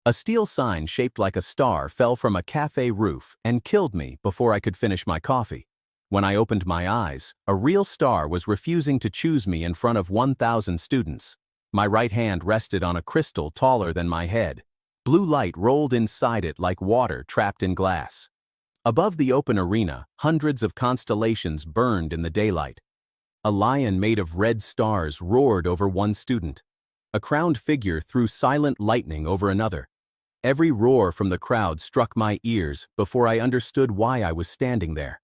A steel sign shaped like a star fell from a cafe roof and killed me before I could finish my coffee. When I opened my eyes, a real star was refusing to choose me in front of 1,000 students. My right hand rested on a crystal taller than my head. Blue light rolled inside it like water trapped in glass. Above the open arena, hundreds of constellations burned in the daylight. A lion made of red stars roared over one student. A crowned figure threw silent lightning over another. Every roar from the crowd struck my ears before I understood why I was standing there.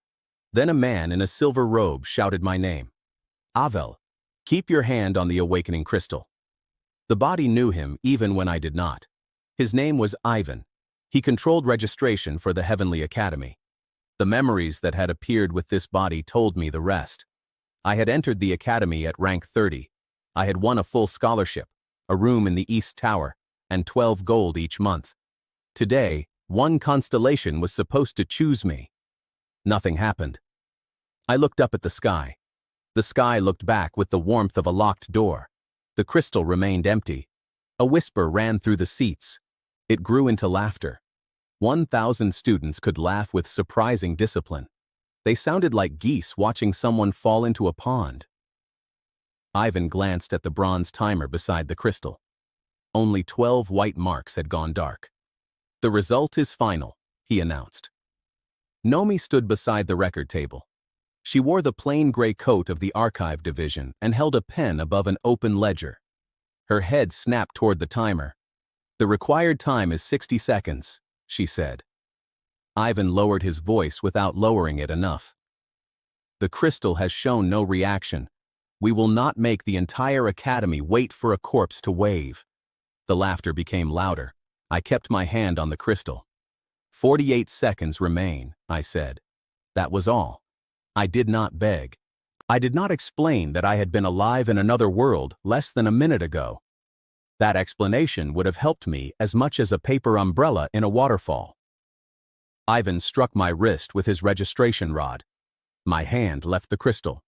Then a man in a silver robe shouted my name. Avel, keep your hand on the awakening crystal. The body knew him even when I did not. His name was Ivan. He controlled registration for the Heavenly Academy. The memories that had appeared with this body told me the rest. I had entered the academy at rank 30. I had won a full scholarship, a room in the East Tower, and 12 gold each month. Today, one constellation was supposed to choose me. Nothing happened. I looked up at the sky. The sky looked back with the warmth of a locked door. The crystal remained empty. A whisper ran through the seats. It grew into laughter. 1,000 students could laugh with surprising discipline. They sounded like geese watching someone fall into a pond. Ivan glanced at the bronze timer beside the crystal. Only 12 white marks had gone dark. The result is final, he announced. Nomi stood beside the record table. She wore the plain gray coat of the archive division and held a pen above an open ledger. Her head snapped toward the timer. The required time is 60 seconds, she said. Ivan lowered his voice without lowering it enough. The crystal has shown no reaction. We will not make the entire academy wait for a corpse to wave. The laughter became louder. I kept my hand on the crystal. 48 seconds remain, I said. That was all. I did not beg. I did not explain that I had been alive in another world less than a minute ago. That explanation would have helped me as much as a paper umbrella in a waterfall. Ivan struck my wrist with his registration rod. My hand left the crystal.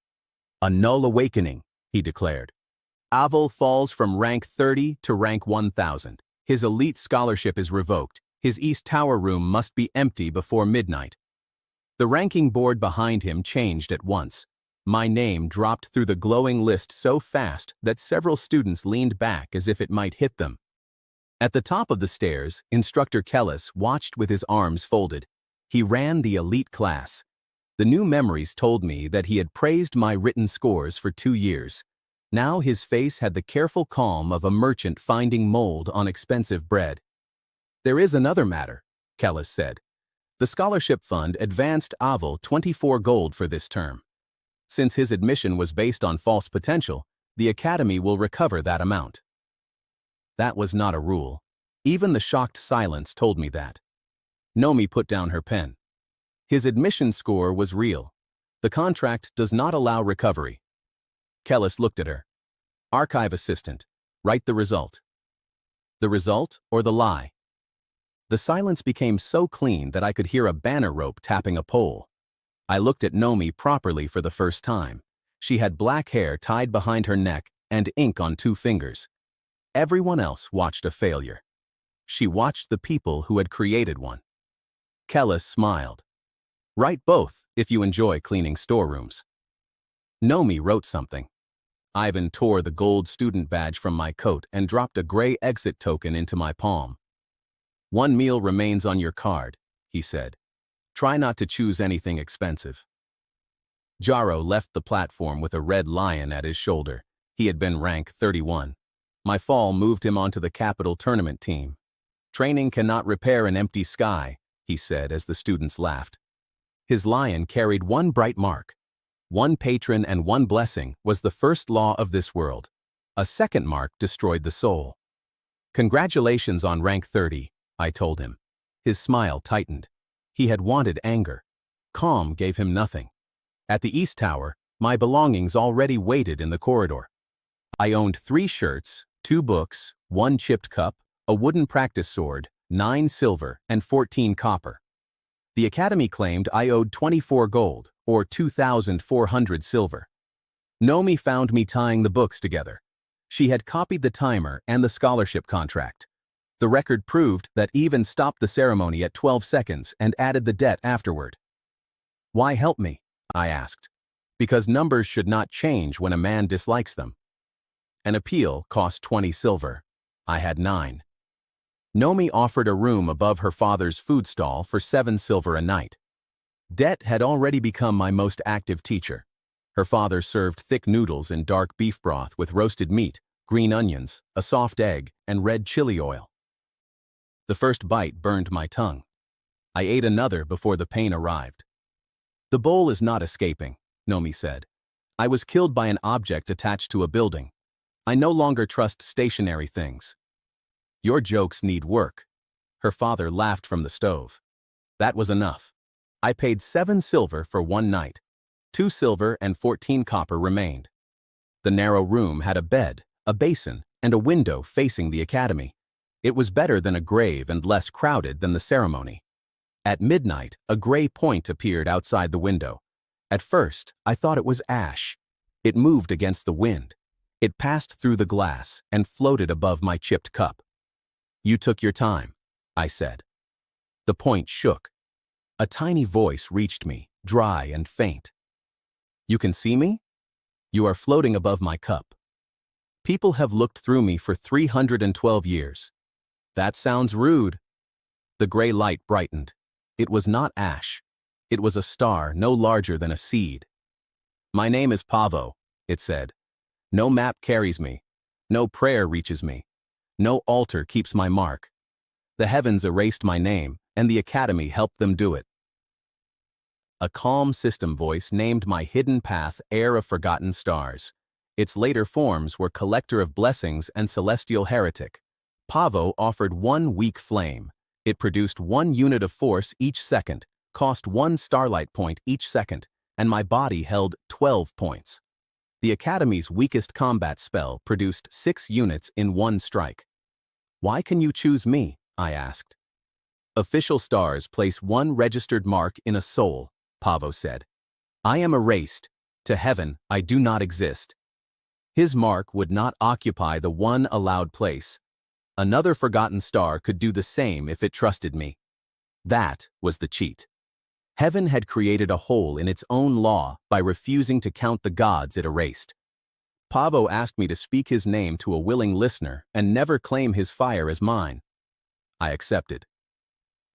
A null awakening, he declared. Avel falls from rank 30 to rank 1,000. His elite scholarship is revoked. His East Tower room must be empty before midnight. The ranking board behind him changed at once. My name dropped through the glowing list so fast that several students leaned back as if it might hit them. At the top of the stairs, Instructor Kellis watched with his arms folded. He ran the elite class. The new memories told me that he had praised my written scores for 2 years. Now his face had the careful calm of a merchant finding mold on expensive bread. There is another matter, Kellis said. The scholarship fund advanced Avel 24 gold for this term. Since his admission was based on false potential, the academy will recover that amount. That was not a rule. Even the shocked silence told me that. Nomi put down her pen. His admission score was real. The contract does not allow recovery. Kellis looked at her. Archive assistant, write the result. The result or the lie? The silence became so clean that I could hear a banner rope tapping a pole. I looked at Nomi properly for the first time. She had black hair tied behind her neck and ink on 2 fingers. Everyone else watched a failure. She watched the people who had created one. Kellis smiled. Write both if you enjoy cleaning storerooms. Nomi wrote something. Ivan tore the gold student badge from my coat and dropped a gray exit token into my palm. 1 meal remains on your card, he said. Try not to choose anything expensive. Jaro left the platform with a red lion at his shoulder. He had been rank 31. My fall moved him onto the capital tournament team. Training cannot repair an empty sky, he said as the students laughed. His lion carried 1 bright mark. 1 patron and 1 blessing was the first law of this world. A second mark destroyed the soul. Congratulations on rank 30. I told him. His smile tightened. He had wanted anger. Calm gave him nothing. At the East Tower, my belongings already waited in the corridor. I owned 3 shirts, 2 books, 1 chipped cup, a wooden practice sword, 9 silver, and 14 copper. The academy claimed I owed 24 gold, or 2,400 silver. Nomi found me tying the books together. She had copied the timer and the scholarship contract. The record proved that even stopped the ceremony at 12 seconds and added the debt afterward. Why help me? I asked. Because numbers should not change when a man dislikes them. An appeal cost 20 silver. I had 9. Nomi offered a room above her father's food stall for 7 silver a night. Det had already become my most active teacher. Her father served thick noodles in dark beef broth with roasted meat, green onions, a soft egg, and red chili oil. The first bite burned my tongue. I ate another before the pain arrived. The bowl is not escaping, Nomi said. I was killed by an object attached to a building. I no longer trust stationary things. Your jokes need work. Her father laughed from the stove. That was enough. I paid 7 silver for 1 night. 2 silver and 14 copper remained. The narrow room had a bed, a basin, and a window facing the academy. It was better than a grave and less crowded than the ceremony. At midnight, a gray point appeared outside the window. At first, I thought it was ash. It moved against the wind. It passed through the glass and floated above my chipped cup. You took your time, I said. The point shook. A tiny voice reached me, dry and faint. You can see me? You are floating above my cup. People have looked through me for 312 years. That sounds rude. The gray light brightened. It was not ash. It was a star no larger than a seed. My name is Pavo, it said. No map carries me. No prayer reaches me. No altar keeps my mark. The heavens erased my name, and the academy helped them do it. A calm system voice named my hidden path Heir of Forgotten Stars. Its later forms were Collector of Blessings and Celestial Heretic. Pavo offered 1 weak flame. It produced 1 unit of force each second, cost 1 starlight point each second, and my body held 12 points. The Academy's weakest combat spell produced 6 units in 1 strike. Why can you choose me? I asked. Official stars place 1 registered mark in a soul, Pavo said. I am erased. To heaven, I do not exist. His mark would not occupy the 1 allowed place. Another forgotten star could do the same if it trusted me. That was the cheat. Heaven had created a hole in its own law by refusing to count the gods it erased. Pavo asked me to speak his name to a willing listener and never claim his fire as mine. I accepted.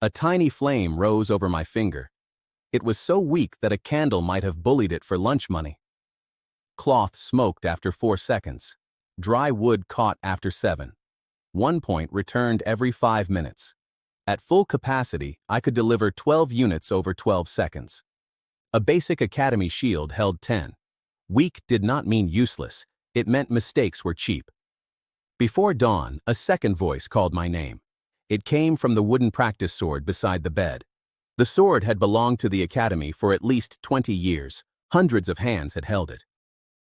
A tiny flame rose over my finger. It was so weak that a candle might have bullied it for lunch money. Cloth smoked after 4 seconds. Dry wood caught after 7. 1 point returned every 5 minutes. At full capacity, I could deliver 12 units over 12 seconds. A basic academy shield held 10. Weak did not mean useless. It meant mistakes were cheap. Before dawn, a second voice called my name. It came from the wooden practice sword beside the bed. The sword had belonged to the academy for at least 20 years. Hundreds of hands had held it.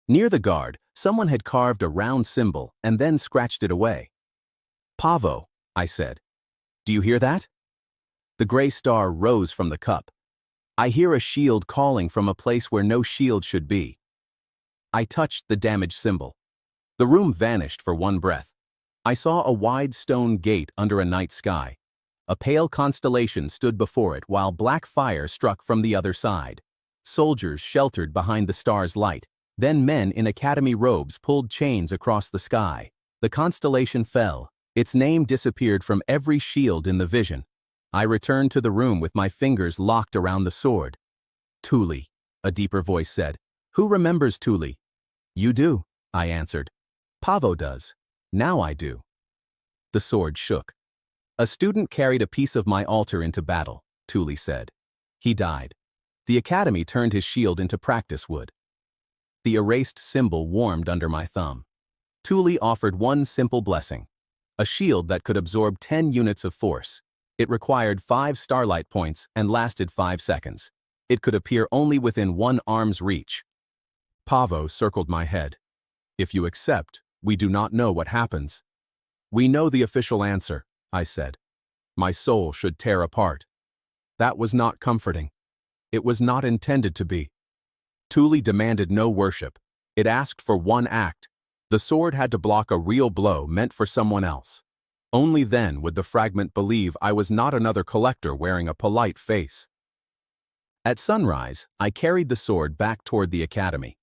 Near the guard, someone had carved a round symbol and then scratched it away. Pavo, I said. Do you hear that? The gray star rose from the cup. I hear a shield calling from a place where no shield should be. I touched the damaged symbol. The room vanished for 1 breath. I saw a wide stone gate under a night sky. A pale constellation stood before it while black fire struck from the other side. Soldiers sheltered behind the star's light. Then men in academy robes pulled chains across the sky. The constellation fell. Its name disappeared from every shield in the vision. I returned to the room with my fingers locked around the sword. Thule, a deeper voice said. Who remembers Thule? You do, I answered. Pavo does. Now I do. The sword shook. A student carried a piece of my altar into battle, Thule said. He died. The academy turned his shield into practice wood. The erased symbol warmed under my thumb. Thule offered 1 simple blessing. A shield that could absorb 10 units of force. It required 5 starlight points and lasted 5 seconds. It could appear only within 1 arm's reach. Pavo circled my head. If you accept, we do not know what happens. We know the official answer, I said. My soul should tear apart. That was not comforting. It was not intended to be. Thule demanded no worship. It asked for 1 act. The sword had to block a real blow meant for someone else. Only then would the fragment believe I was not another collector wearing a polite face. At sunrise, I carried the sword back toward the academy.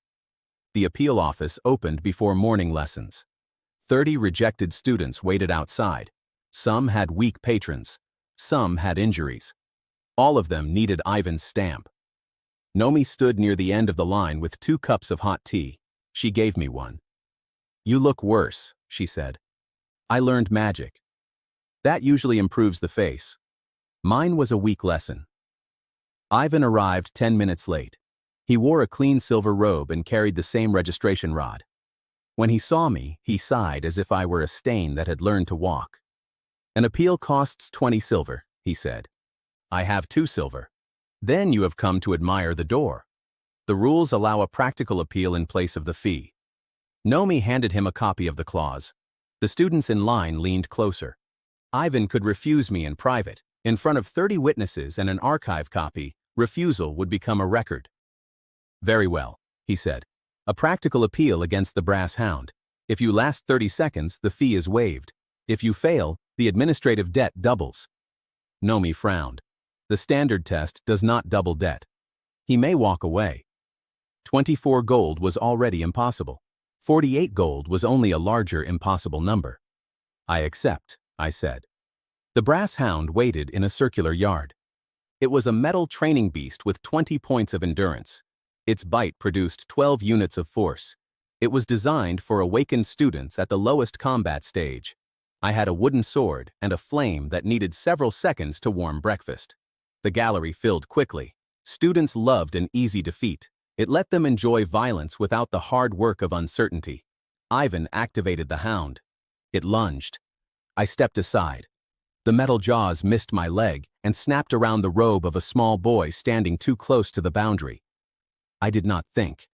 The appeal office opened before morning lessons. 30 rejected students waited outside. Some had weak patrons. Some had injuries. All of them needed Ivan's stamp. Nomi stood near the end of the line with 2 cups of hot tea. She gave me one. "You look worse," she said. "I learned magic. That usually improves the face." Mine was a weak lesson. Ivan arrived 10 minutes late. He wore a clean silver robe and carried the same registration rod. When he saw me, he sighed as if I were a stain that had learned to walk. "An appeal costs 20 silver, he said. "I have 2 silver. Then you have come to admire the door. The rules allow a practical appeal in place of the fee." Nomi handed him a copy of the clause. The students in line leaned closer. Ivan could refuse me in private. In front of 30 witnesses and an archive copy, refusal would become a record. "Very well," he said. "A practical appeal against the brass hound. If you last 30 seconds, the fee is waived. If you fail, the administrative debt doubles." Nomi frowned. The standard test does not double debt. He may walk away. 24 gold was already impossible. 48 gold was only a larger impossible number. "I accept," I said. The brass hound waited in a circular yard. It was a metal training beast with 20 points of endurance. Its bite produced 12 units of force. It was designed for awakened students at the lowest combat stage. I had a wooden sword and a flame that needed several seconds to warm breakfast. The gallery filled quickly. Students loved an easy defeat. It let them enjoy violence without the hard work of uncertainty. Ivan activated the hound. It lunged. I stepped aside. The metal jaws missed my leg and snapped around the robe of a small boy standing too close to the boundary. I did not think.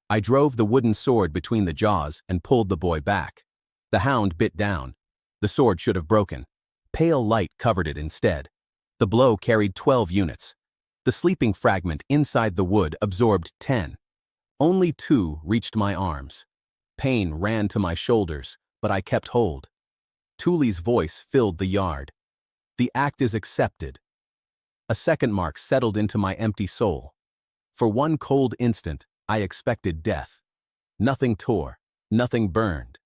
I drove the wooden sword between the jaws and pulled the boy back. The hound bit down. The sword should have broken. Pale light covered it instead. The blow carried 12 units. The sleeping fragment inside the wood absorbed 10. Only 2 reached my arms. Pain ran to my shoulders, but I kept hold. Tuli's voice filled the yard. "The act is accepted." A second mark settled into my empty soul. For one cold instant, I expected death. Nothing tore, nothing burned.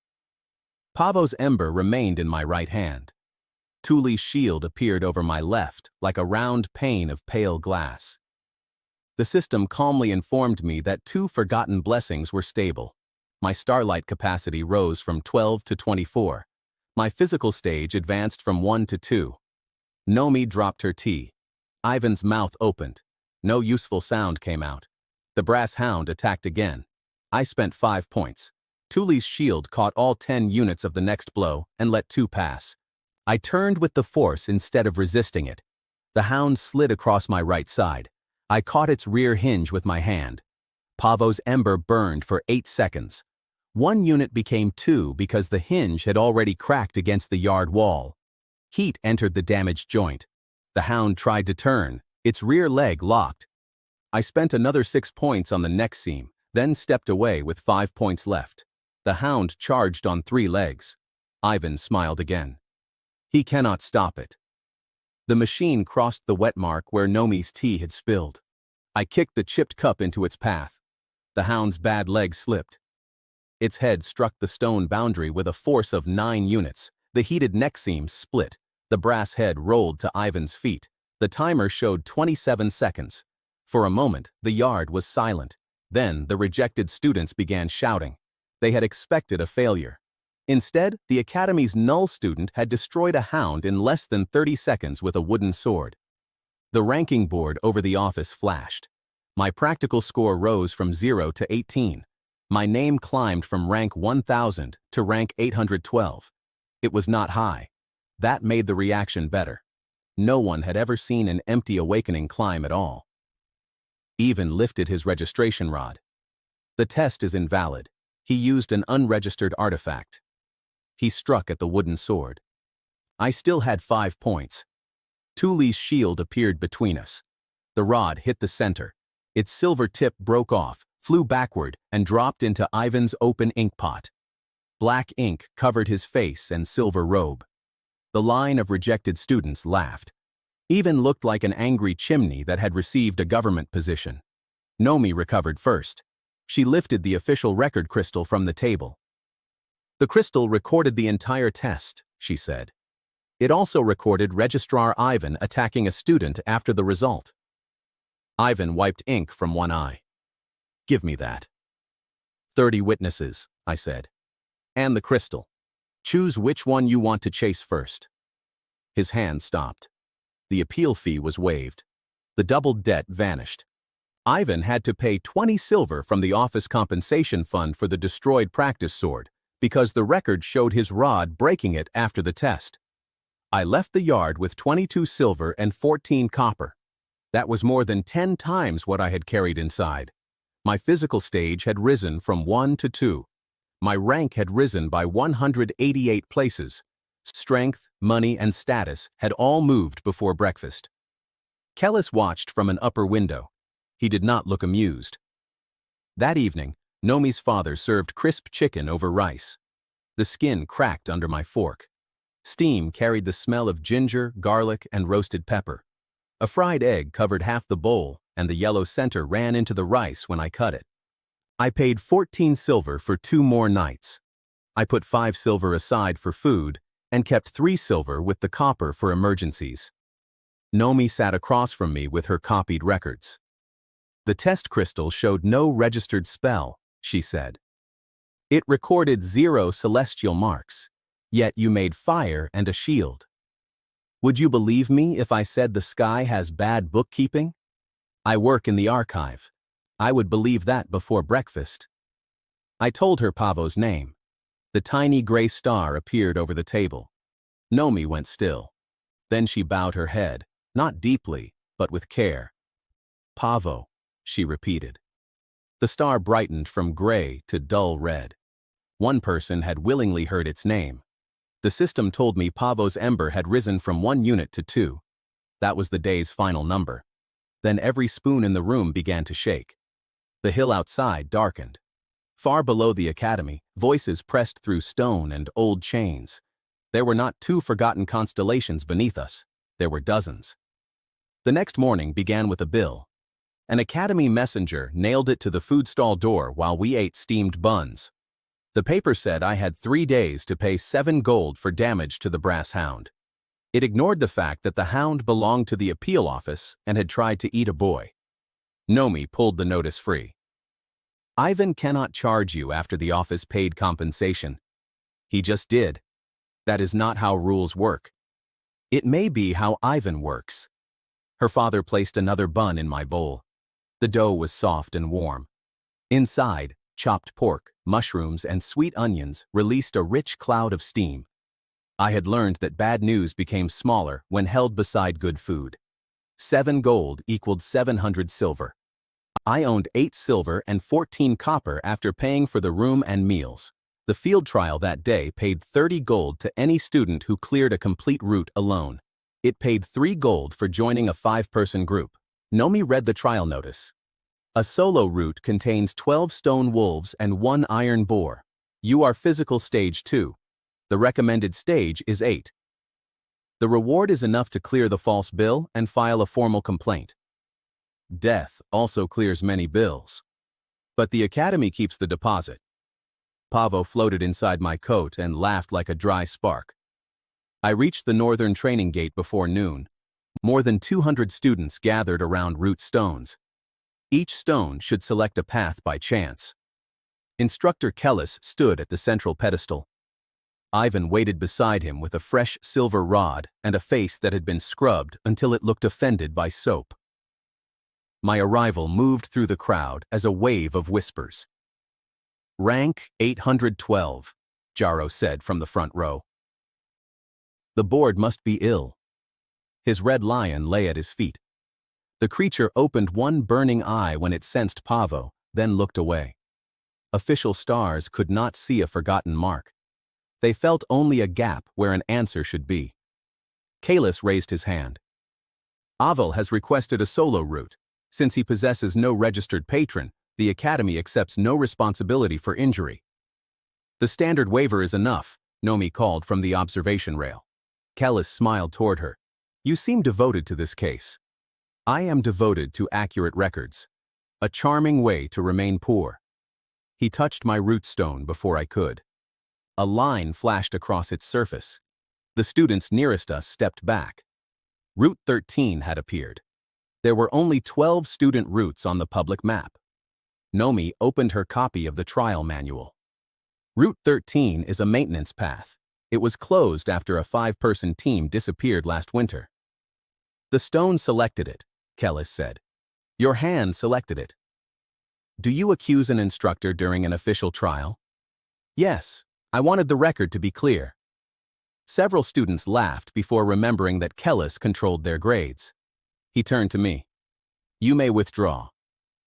Pavo's ember remained in my right hand. Tuli's shield appeared over my left, like a round pane of pale glass. The system calmly informed me that 2 forgotten blessings were stable. My starlight capacity rose from 12 to 24. My physical stage advanced from 1 to 2. Nomi dropped her tea. Ivan's mouth opened. No useful sound came out. The brass hound attacked again. I spent 5 points. Tuli's shield caught all 10 units of the next blow and let 2 pass. I turned with the force instead of resisting it. The hound slid across my right side. I caught its rear hinge with my hand. Pavo's ember burned for 8 seconds. 1 unit became 2 because the hinge had already cracked against the yard wall. Heat entered the damaged joint. The hound tried to turn. Its rear leg locked. I spent another 6 points on the neck seam, then stepped away with 5 points left. The hound charged on 3 legs. Ivan smiled again. "He cannot stop it." The machine crossed the wet mark where Nomi's tea had spilled. I kicked the chipped cup into its path. The hound's bad leg slipped. Its head struck the stone boundary with a force of 9 units. The heated neck seam split. The brass head rolled to Ivan's feet. The timer showed 27 seconds. For a moment, the yard was silent. Then the rejected students began shouting. They had expected a failure. Instead, the Academy's null student had destroyed a hound in less than 30 seconds with a wooden sword. The ranking board over the office flashed. My practical score rose from 0 to 18. My name climbed from rank 1000 to rank 812. It was not high. That made the reaction better. No one had ever seen an empty awakening climb at all. Ivan lifted his registration rod. "The test is invalid. He used an unregistered artifact." He struck at the wooden sword. I still had 5 points. Tuli's shield appeared between us. The rod hit the center. Its silver tip broke off, flew backward, and dropped into Ivan's open ink pot. Black ink covered his face and silver robe. The line of rejected students laughed. Even looked like an angry chimney that had received a government position. Nomi recovered first. She lifted the official record crystal from the table. The crystal recorded the entire test, she said. It also recorded Registrar Ivan attacking a student after the result. Ivan wiped ink from one eye. Give me that. 30 witnesses, I said. And the crystal. Choose which one you want to chase first. His hand stopped. The appeal fee was waived. The doubled debt vanished. Ivan had to pay 20 silver from the office compensation fund for the destroyed practice sword, because the record showed his rod breaking it after the test. I left the yard with 22 silver and 14 copper. That was more than 10 times what I had carried inside. My physical stage had risen from 1 to 2. My rank had risen by 188 places. Strength, money, and status had all moved before breakfast. Kellis watched from an upper window. He did not look amused. That evening, Nomi's father served crisp chicken over rice. The skin cracked under my fork. Steam carried the smell of ginger, garlic, and roasted pepper. A fried egg covered half the bowl, and the yellow center ran into the rice when I cut it. I paid 14 silver for 2 more nights. I put 5 silver aside for food and kept 3 silver with the copper for emergencies. Nomi sat across from me with her copied records. The test crystal showed no registered spell, she said. It recorded 0 celestial marks, yet you made fire and a shield. Would you believe me if I said the sky has bad bookkeeping? I work in the archive. I would believe that before breakfast. I told her Pavo's name. The tiny gray star appeared over the table. Nomi went still. Then she bowed her head, not deeply, but with care. Pavo, she repeated. The star brightened from gray to dull red. One person had willingly heard its name. The system told me Pavo's ember had risen from 1 unit to 2. That was the day's final number. Then every spoon in the room began to shake. The hill outside darkened. Far below the academy, voices pressed through stone and old chains. There were not 2 forgotten constellations beneath us. There were dozens. The next morning began with a bill. An academy messenger nailed it to the food stall door while we ate steamed buns. The paper said I had 3 days to pay 7 gold for damage to the brass hound. It ignored the fact that the hound belonged to the appeal office and had tried to eat a boy. Nomi pulled the notice free. Ivan cannot charge you after the office paid compensation. He just did. That is not how rules work. It may be how Ivan works. Her father placed another bun in my bowl. The dough was soft and warm. Inside, chopped pork, mushrooms, and sweet onions released a rich cloud of steam. I had learned that bad news became smaller when held beside good food. 7 gold equaled 700 silver. I owned 8 silver and 14 copper after paying for the room and meals. The field trial that day paid 30 gold to any student who cleared a complete route alone. It paid 3 gold for joining a 5-person group. Nomi read the trial notice. A solo route contains 12 stone wolves and 1 iron boar. You are physical stage 2. The recommended stage is 8. The reward is enough to clear the false bill and file a formal complaint. Death also clears many bills. But the academy keeps the deposit. Pavo floated inside my coat and laughed like a dry spark. I reached the northern training gate before noon. More than 200 students gathered around root stones. Each stone should select a path by chance. Instructor Kellis stood at the central pedestal. Ivan waited beside him with a fresh silver rod and a face that had been scrubbed until it looked offended by soap. My arrival moved through the crowd as a wave of whispers. Rank 812, Jaro said from the front row. The board must be ill. His red lion lay at his feet. The creature opened one burning eye when it sensed Pavo, then looked away. Official stars could not see a forgotten mark. They felt only a gap where an answer should be. Kalis raised his hand. Avel has requested a solo route. Since he possesses no registered patron, the Academy accepts no responsibility for injury. The standard waiver is enough, Nomi called from the observation rail. Kellis smiled toward her. You seem devoted to this case. I am devoted to accurate records. A charming way to remain poor. He touched my root stone before I could. A line flashed across its surface. The students nearest us stepped back. Route 13 had appeared. There were only 12 student routes on the public map. Nomi opened her copy of the trial manual. Route 13 is a maintenance path. It was closed after a 5-person team disappeared last winter. The stone selected it, Kellis said. Your hand selected it. Do you accuse an instructor during an official trial? Yes, I wanted the record to be clear. Several students laughed before remembering that Kellis controlled their grades. He turned to me. You may withdraw.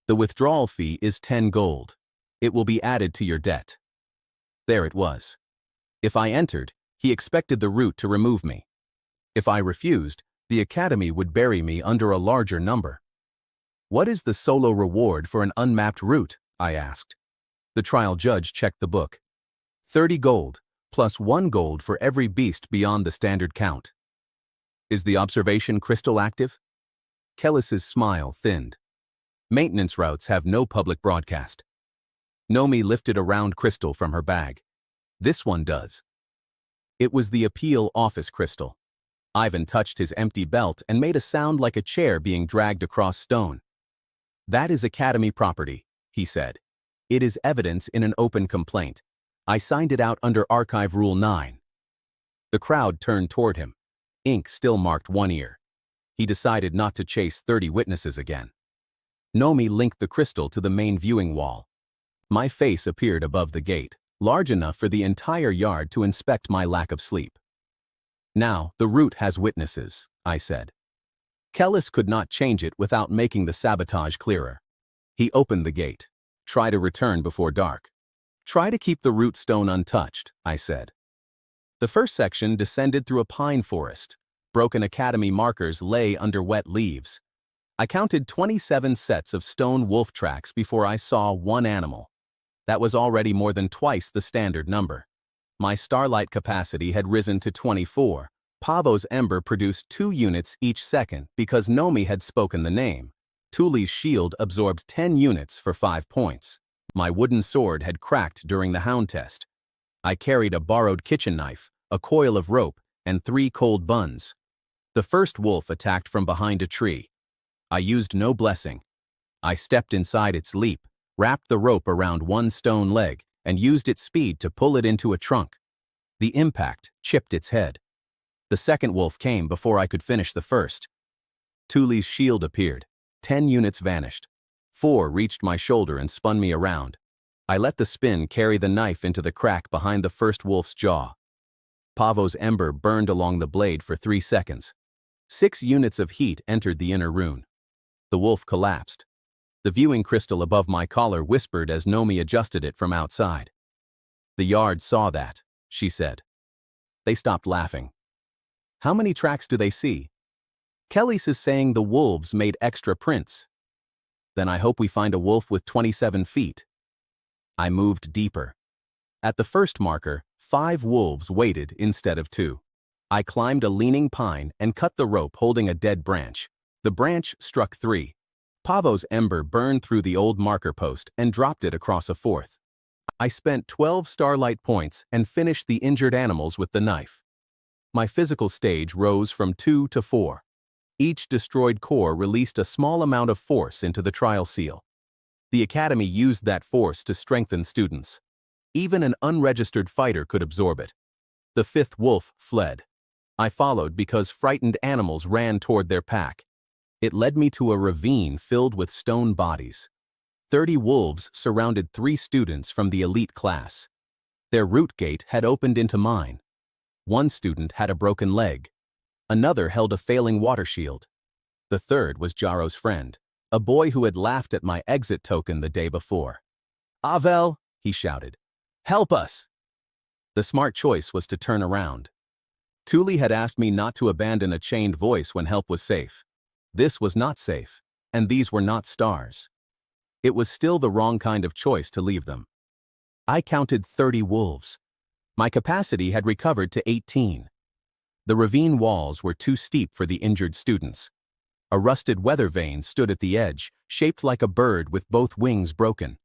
The withdrawal fee is 10 gold. It will be added to your debt. There it was. If I entered, he expected the route to remove me. If I refused, the academy would bury me under a larger number. What is the solo reward for an unmapped route? I asked. The trial judge checked the book. 30 gold, plus 1 gold for every beast beyond the standard count. Is the observation crystal active? Kellis's smile thinned. Maintenance routes have no public broadcast. Nomi lifted a round crystal from her bag. This one does. It was the appeal office crystal. Ivan touched his empty belt and made a sound like a chair being dragged across stone. That is academy property, he said. It is evidence in an open complaint. I signed it out under Archive Rule 9. The crowd turned toward him. Ink still marked one ear. He decided not to chase 30 witnesses again. Nomi linked the crystal to the main viewing wall. My face appeared above the gate, large enough for the entire yard to inspect my lack of sleep. Now, the route has witnesses, I said. Kellis could not change it without making the sabotage clearer. He opened the gate. Try to return before dark. Try to keep the root stone untouched, I said. The first section descended through a pine forest. Broken academy markers lay under wet leaves. I counted 27 sets of stone wolf tracks before I saw one animal. That was already more than twice the standard number. My starlight capacity had risen to 24. Pavo's ember produced 2 units each second because Nomi had spoken the name. Tuli's shield absorbed 10 units for 5 points. My wooden sword had cracked during the hound test. I carried a borrowed kitchen knife, a coil of rope, and 3 cold buns. The first wolf attacked from behind a tree. I used no blessing. I stepped inside its leap, wrapped the rope around one stone leg, and used its speed to pull it into a trunk. The impact chipped its head. The second wolf came before I could finish the first. Tuli's shield appeared. 10 units vanished. 4 reached my shoulder and spun me around. I let the spin carry the knife into the crack behind the first wolf's jaw. Pavo's ember burned along the blade for 3 seconds. 6 units of heat entered the inner rune. The wolf collapsed. The viewing crystal above my collar whispered as Nomi adjusted it from outside. The yard saw that, she said. They stopped laughing. How many tracks do they see? Kellis is saying the wolves made extra prints. Then I hope we find a wolf with 27 feet. I moved deeper. At the first marker, 5 wolves waited instead of 2. I climbed a leaning pine and cut the rope holding a dead branch. The branch struck 3. Pavo's ember burned through the old marker post and dropped it across a 4th. I spent 12 starlight points and finished the injured animals with the knife. My physical stage rose from 2 to 4. Each destroyed core released a small amount of force into the trial seal. The academy used that force to strengthen students. Even an unregistered fighter could absorb it. The 5th wolf fled. I followed because frightened animals ran toward their pack. It led me to a ravine filled with stone bodies. 30 wolves surrounded 3 students from the elite class. Their root gate had opened into mine. One student had a broken leg. Another held a failing water shield. The third was Jaro's friend, a boy who had laughed at my exit token the day before. "Avel," he shouted. "Help us!" The smart choice was to turn around. Tuli had asked me not to abandon a chained voice when help was safe. This was not safe, and these were not stars. It was still the wrong kind of choice to leave them. I counted 30 wolves. My capacity had recovered to 18. The ravine walls were too steep for the injured students. A rusted weather vane stood at the edge, shaped like a bird with both wings broken.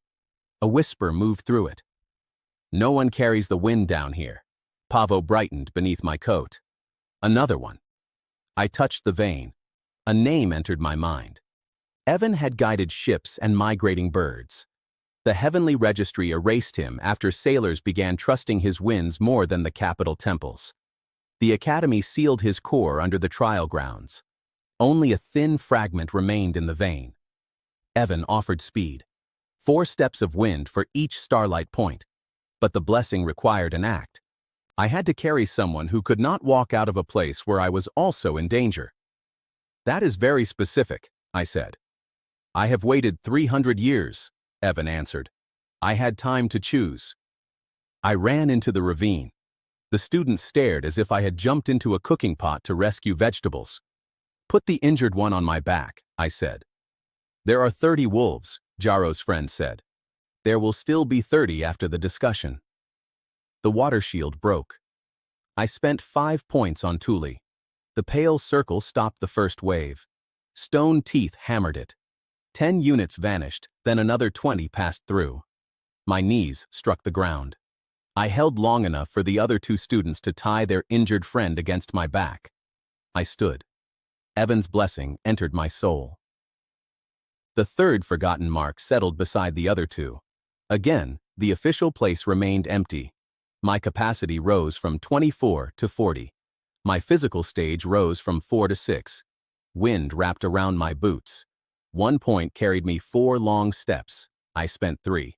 A whisper moved through it. "No one carries the wind down here." Pavo brightened beneath my coat. "Another one." I touched the vane. A name entered my mind. Evan had guided ships and migrating birds. The heavenly registry erased him after sailors began trusting his winds more than the capital temples. The academy sealed his core under the trial grounds. Only a thin fragment remained in the vane. Evan offered speed. 4 steps of wind for each starlight point. But the blessing required an act. I had to carry someone who could not walk out of a place where I was also in danger. "That is very specific," I said. "I have waited 300 years, Evan answered. "I had time to choose." I ran into the ravine. The students stared as if I had jumped into a cooking pot to rescue vegetables. "Put the injured one on my back," I said. "There are 30 wolves," Jaro's friend said. "There will still be 30 after the discussion." The water shield broke. I spent 5 points on Thule. The pale circle stopped the first wave. Stone teeth hammered it. 10 units vanished, then another 20 passed through. My knees struck the ground. I held long enough for the other 2 students to tie their injured friend against my back. I stood. Evan's blessing entered my soul. The third forgotten mark settled beside the other 2. Again, the official place remained empty. My capacity rose from 24 to 40. My physical stage rose from 4 to 6. Wind wrapped around my boots. 1 point carried me 4 long steps. I spent 3.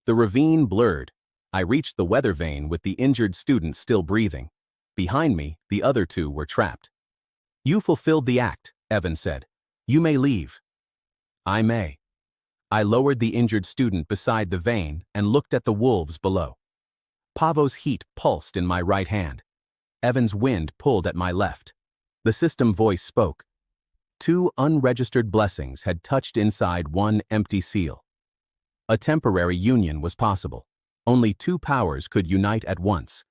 The ravine blurred. I reached the weather vane with the injured student still breathing. Behind me, the other 2 were trapped. "You fulfilled the act," Evan said. "You may leave." "I may." I lowered the injured student beside the vane and looked at the wolves below. Pavo's heat pulsed in my right hand. Evan's wind pulled at my left. The system voice spoke. 2 unregistered blessings had touched inside 1 empty seal. A temporary union was possible. Only 2 powers could unite at once.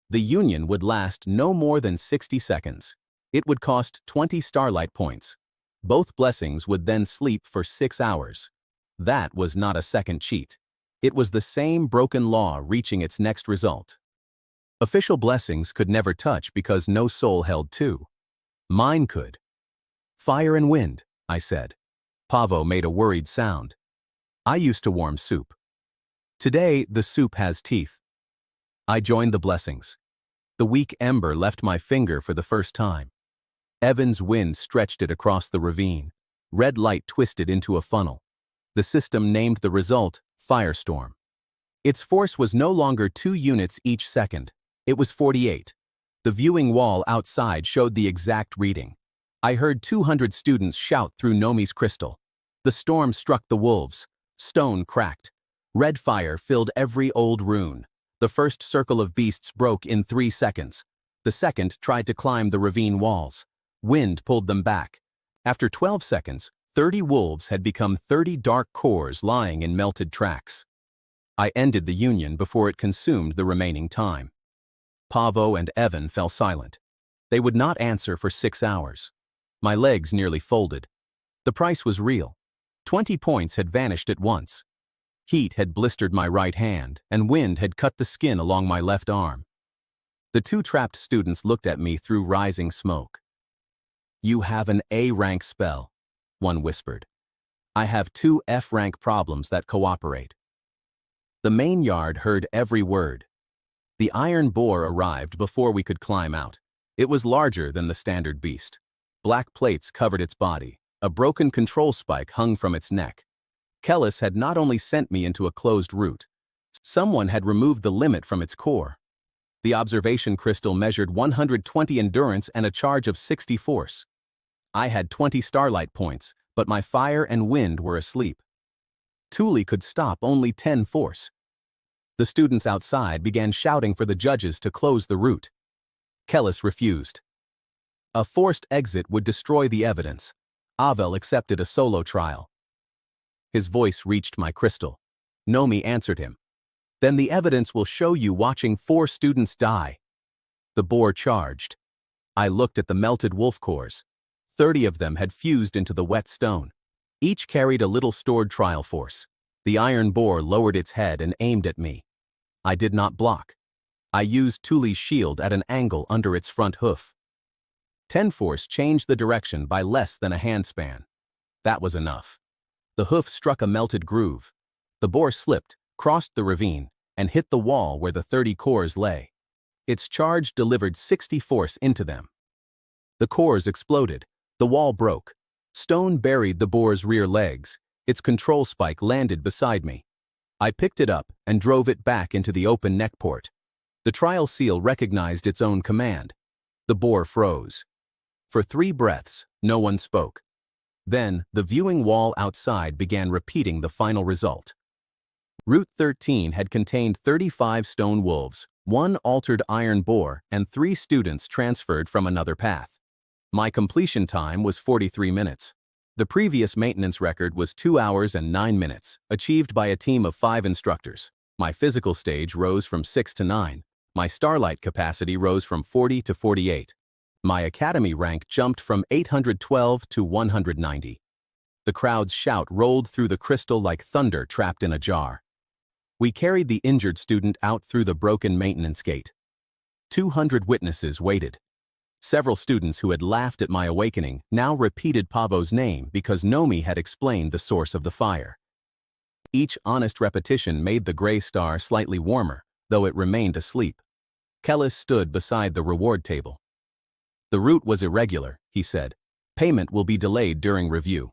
The union would last no more than 60 seconds. It would cost 20 starlight points. Both blessings would then sleep for 6 hours. That was not a second cheat. It was the same broken law reaching its next result. Official blessings could never touch because no soul held 2. Mine could. "Fire and wind," I said. Pavo made a worried sound. "I used to warm soup. Today, the soup has teeth." I joined the blessings. The weak ember left my finger for the first time. Evan's wind stretched it across the ravine. Red light twisted into a funnel. The system named the result Firestorm. Its force was no longer 2 units each second. It was 48. The viewing wall outside showed the exact reading. I heard 200 students shout through Nomi's crystal. The storm struck the wolves. Stone cracked. Red fire filled every old rune. The first circle of beasts broke in 3 seconds. The second tried to climb the ravine walls. Wind pulled them back. After 12 seconds, 30 wolves had become 30 dark cores lying in melted tracks. I ended the union before it consumed the remaining time. Pavo and Evan fell silent. They would not answer for 6 hours. My legs nearly folded. The price was real. 20 points had vanished at once. Heat had blistered my right hand, and wind had cut the skin along my left arm. The 2 trapped students looked at me through rising smoke. "You have an A-rank spell," one whispered. "I have 2 F-rank problems that cooperate." The main yard heard every word. The iron boar arrived before we could climb out. It was larger than the standard beast. Black plates covered its body. A broken control spike hung from its neck. Kellis had not only sent me into a closed route. Someone had removed the limit from its core. The observation crystal measured 120 endurance and a charge of 60 force. I had 20 starlight points, but my fire and wind were asleep. Thule could stop only 10 force. The students outside began shouting for the judges to close the route. Kellis refused. A forced exit would destroy the evidence. Avel accepted a solo trial. His voice reached my crystal. Nomi answered him. "Then the evidence will show you watching 4 students die." The boar charged. I looked at the melted wolf cores. 30 of them had fused into the wet stone. Each carried a little stored trial force. The iron boar lowered its head and aimed at me. I did not block. I used Tuli's shield at an angle under its front hoof. 10 force changed the direction by less than a handspan. That was enough. The hoof struck a melted groove. The boar slipped, crossed the ravine, and hit the wall where the 30 cores lay. Its charge delivered 60 force into them. The cores exploded. The wall broke. Stone buried the boar's rear legs. Its control spike landed beside me. I picked it up and drove it back into the open neck port. The trial seal recognized its own command. The boar froze. For 3 breaths, no one spoke. Then, the viewing wall outside began repeating the final result. Route 13 had contained 35 stone wolves, 1 altered iron boar, and 3 students transferred from another path. My completion time was 43 minutes. The previous maintenance record was 2 hours and 9 minutes, achieved by a team of 5 instructors. My physical stage rose from 6 to 9. My starlight capacity rose from 40 to 48. My academy rank jumped from 812 to 190. The crowd's shout rolled through the crystal like thunder trapped in a jar. We carried the injured student out through the broken maintenance gate. 200 witnesses waited. Several students who had laughed at my awakening now repeated Pavo's name because Nomi had explained the source of the fire. Each honest repetition made the gray star slightly warmer, though it remained asleep. Kellis stood beside the reward table. "The route was irregular," he said. "Payment will be delayed during review."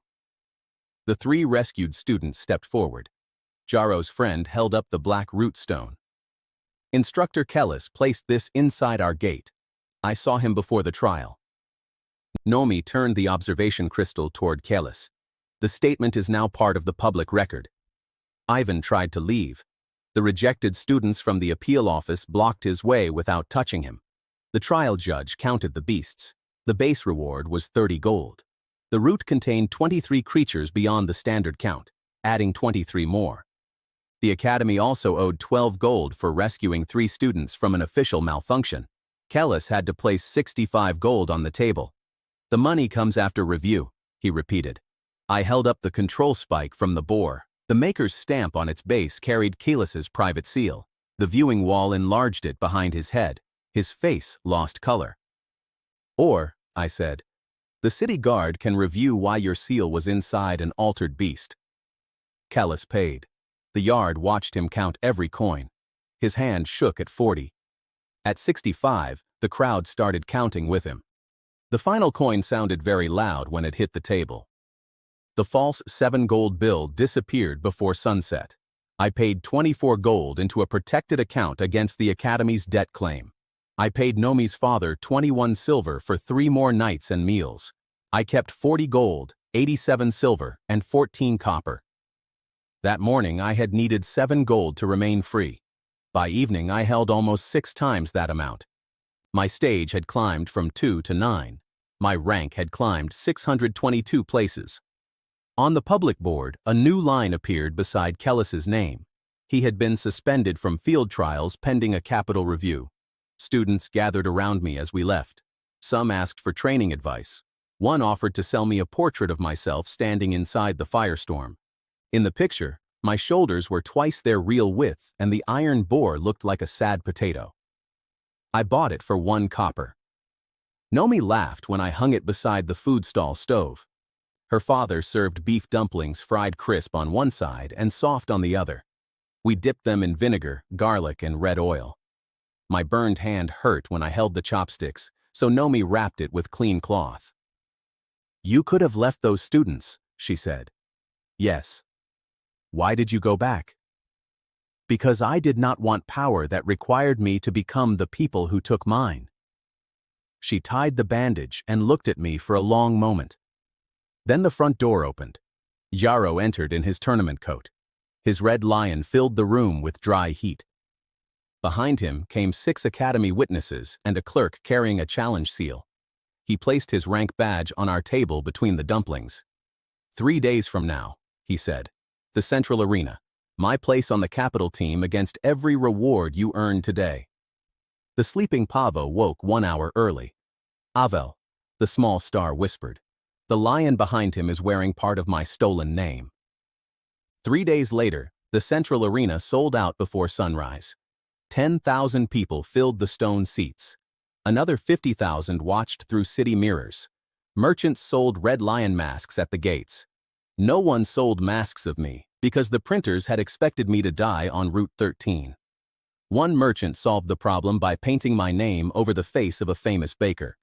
The 3 rescued students stepped forward. Jaro's friend held up the black root stone. "Instructor Kellis placed this inside our gate. I saw him before the trial." Nomi turned the observation crystal toward Kellis. "The statement is now part of the public record." Ivan tried to leave. The rejected students from the appeal office blocked his way without touching him. The trial judge counted the beasts. The base reward was 30 gold. The route contained 23 creatures beyond the standard count, adding 23 more. The academy also owed 12 gold for rescuing 3 students from an official malfunction. Kellis had to place 65 gold on the table. "The money comes after review," he repeated. I held up the control spike from the boar. The maker's stamp on its base carried Kellis's private seal. The viewing wall enlarged it behind his head. His face lost color. "Or," I said, "the city guard can review why your seal was inside an altered beast." Kellis paid. The yard watched him count every coin. His hand shook at 40. At 65, the crowd started counting with him. The final coin sounded very loud when it hit the table. The false 7 gold bill disappeared before sunset. I paid 24 gold into a protected account against the Academy's debt claim. I paid Nomi's father 21 silver for 3 more nights and meals. I kept 40 gold, 87 silver, and 14 copper. That morning I had needed 7 gold to remain free. By evening I held almost 6 times that amount. My stage had climbed from 2 to 9. My rank had climbed 622 places. On the public board, a new line appeared beside Kellis's name. He had been suspended from field trials pending a capital review. Students gathered around me as we left. Some asked for training advice. One offered to sell me a portrait of myself standing inside the firestorm. In the picture, my shoulders were twice their real width and the iron boar looked like a sad potato. I bought it for 1 copper. Nomi laughed when I hung it beside the food stall stove. Her father served beef dumplings fried crisp on one side and soft on the other. We dipped them in vinegar, garlic, and red oil. My burned hand hurt when I held the chopsticks, so Nomi wrapped it with clean cloth. "You could have left those students," she said. "Yes." "Why did you go back?" "Because I did not want power that required me to become the people who took mine." She tied the bandage and looked at me for a long moment. Then the front door opened. Jaro entered in his tournament coat. His red lion filled the room with dry heat. Behind him came 6 academy witnesses and a clerk carrying a challenge seal. He placed his rank badge on our table between the dumplings. 3 days from now, he said. The central arena. My place on the capital team against every reward you earned today. The sleeping Pavo woke 1 hour early. Avel, the small star whispered. The lion behind him is wearing part of my stolen name. 3 days later, the central arena sold out before sunrise. 10,000 people filled the stone seats. Another 50,000 watched through city mirrors. Merchants sold red lion masks at the gates. No one sold masks of me because the printers had expected me to die on Route 13. One merchant solved the problem by painting my name over the face of a famous baker.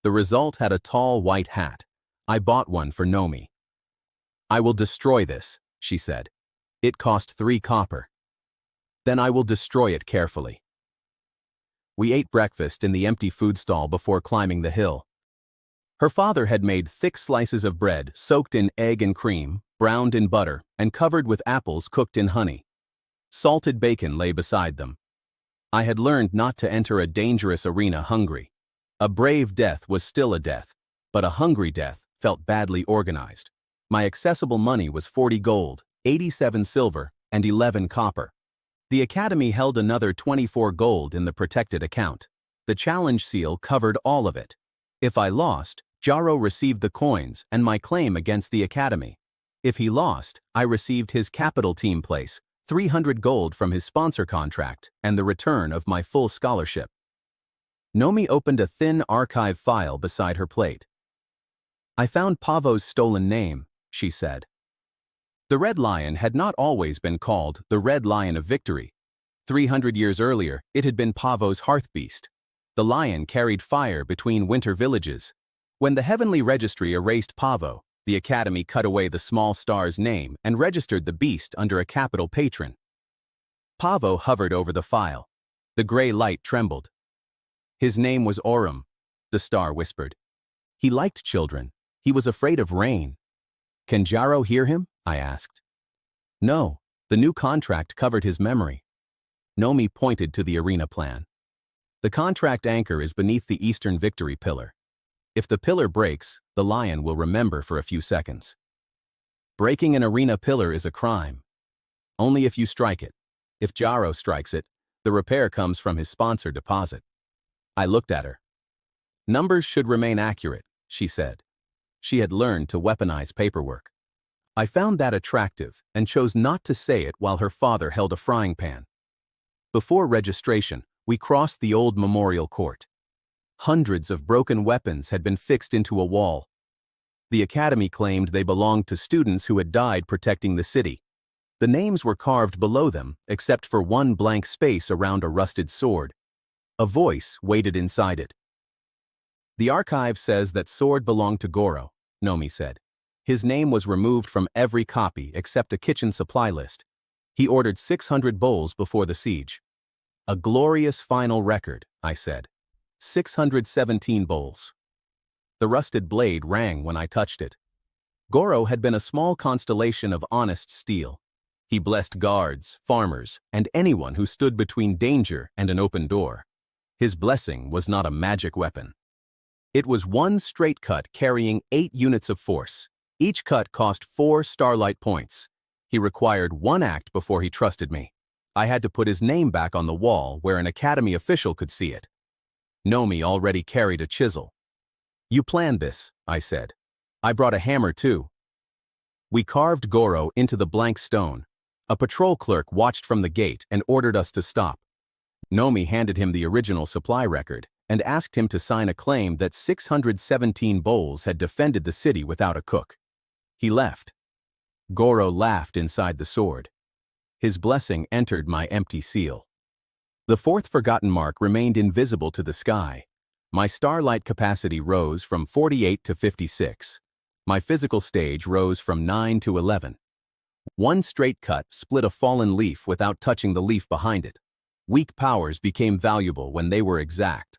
The result had a tall white hat. I bought one for Nomi. "I will destroy this," she said. "It cost 3 copper. Then I will destroy it carefully." We ate breakfast in the empty food stall before climbing the hill. Her father had made thick slices of bread soaked in egg and cream, browned in butter, and covered with apples cooked in honey. Salted bacon lay beside them. I had learned not to enter a dangerous arena hungry. A brave death was still a death, but a hungry death felt badly organized. My accessible money was 40 gold, 87 silver, and 11 copper. The Academy held another 24 gold in the protected account. The challenge seal covered all of it. If I lost, Jaro received the coins and my claim against the Academy. If he lost, I received his capital team place, 300 gold from his sponsor contract, and the return of my full scholarship. Nomi opened a thin archive file beside her plate. "I found Pavo's stolen name," she said. The Red Lion had not always been called the Red Lion of Victory. 300 years earlier, it had been Pavo's hearthbeast. The lion carried fire between winter villages. When the Heavenly Registry erased Pavo, the Academy cut away the small star's name and registered the beast under a capital patron. Pavo hovered over the file. The gray light trembled. "His name was Aurum," the star whispered. "He liked children. He was afraid of rain." "Can Jaro hear him?" I asked. "No, the new contract covered his memory." Nomi pointed to the arena plan. "The contract anchor is beneath the Eastern Victory pillar. If the pillar breaks, the lion will remember for a few seconds. Breaking an arena pillar is a crime. Only if you strike it. If Jaro strikes it, the repair comes from his sponsor deposit." I looked at her. "Numbers should remain accurate," she said. She had learned to weaponize paperwork. I found that attractive and chose not to say it while her father held a frying pan. Before registration, we crossed the old memorial court. Hundreds of broken weapons had been fixed into a wall. The Academy claimed they belonged to students who had died protecting the city. The names were carved below them, except for one blank space around a rusted sword. A voice waited inside it. "The archive says that sword belonged to Goro," Nomi said. "His name was removed from every copy except a kitchen supply list. He ordered 600 bowls before the siege." "A glorious final record," I said. 617 bowls. The rusted blade rang when I touched it. Goro had been a small constellation of honest steel. He blessed guards, farmers, and anyone who stood between danger and an open door. His blessing was not a magic weapon. It was one straight cut carrying 8 units of force. Each cut cost 4 starlight points. He required 1 act before he trusted me. I had to put his name back on the wall where an Academy official could see it. Nomi already carried a chisel. "You planned this," I said. "I brought a hammer too." We carved Goro into the blank stone. A patrol clerk watched from the gate and ordered us to stop. Nomi handed him the original supply record and asked him to sign a claim that 617 bowls had defended the city without a cook. He left. Goro laughed inside the sword. His blessing entered my empty seal. The 4th forgotten mark remained invisible to the sky. My starlight capacity rose from 48 to 56. My physical stage rose from 9 to 11. One straight cut split a fallen leaf without touching the leaf behind it. Weak powers became valuable when they were exact.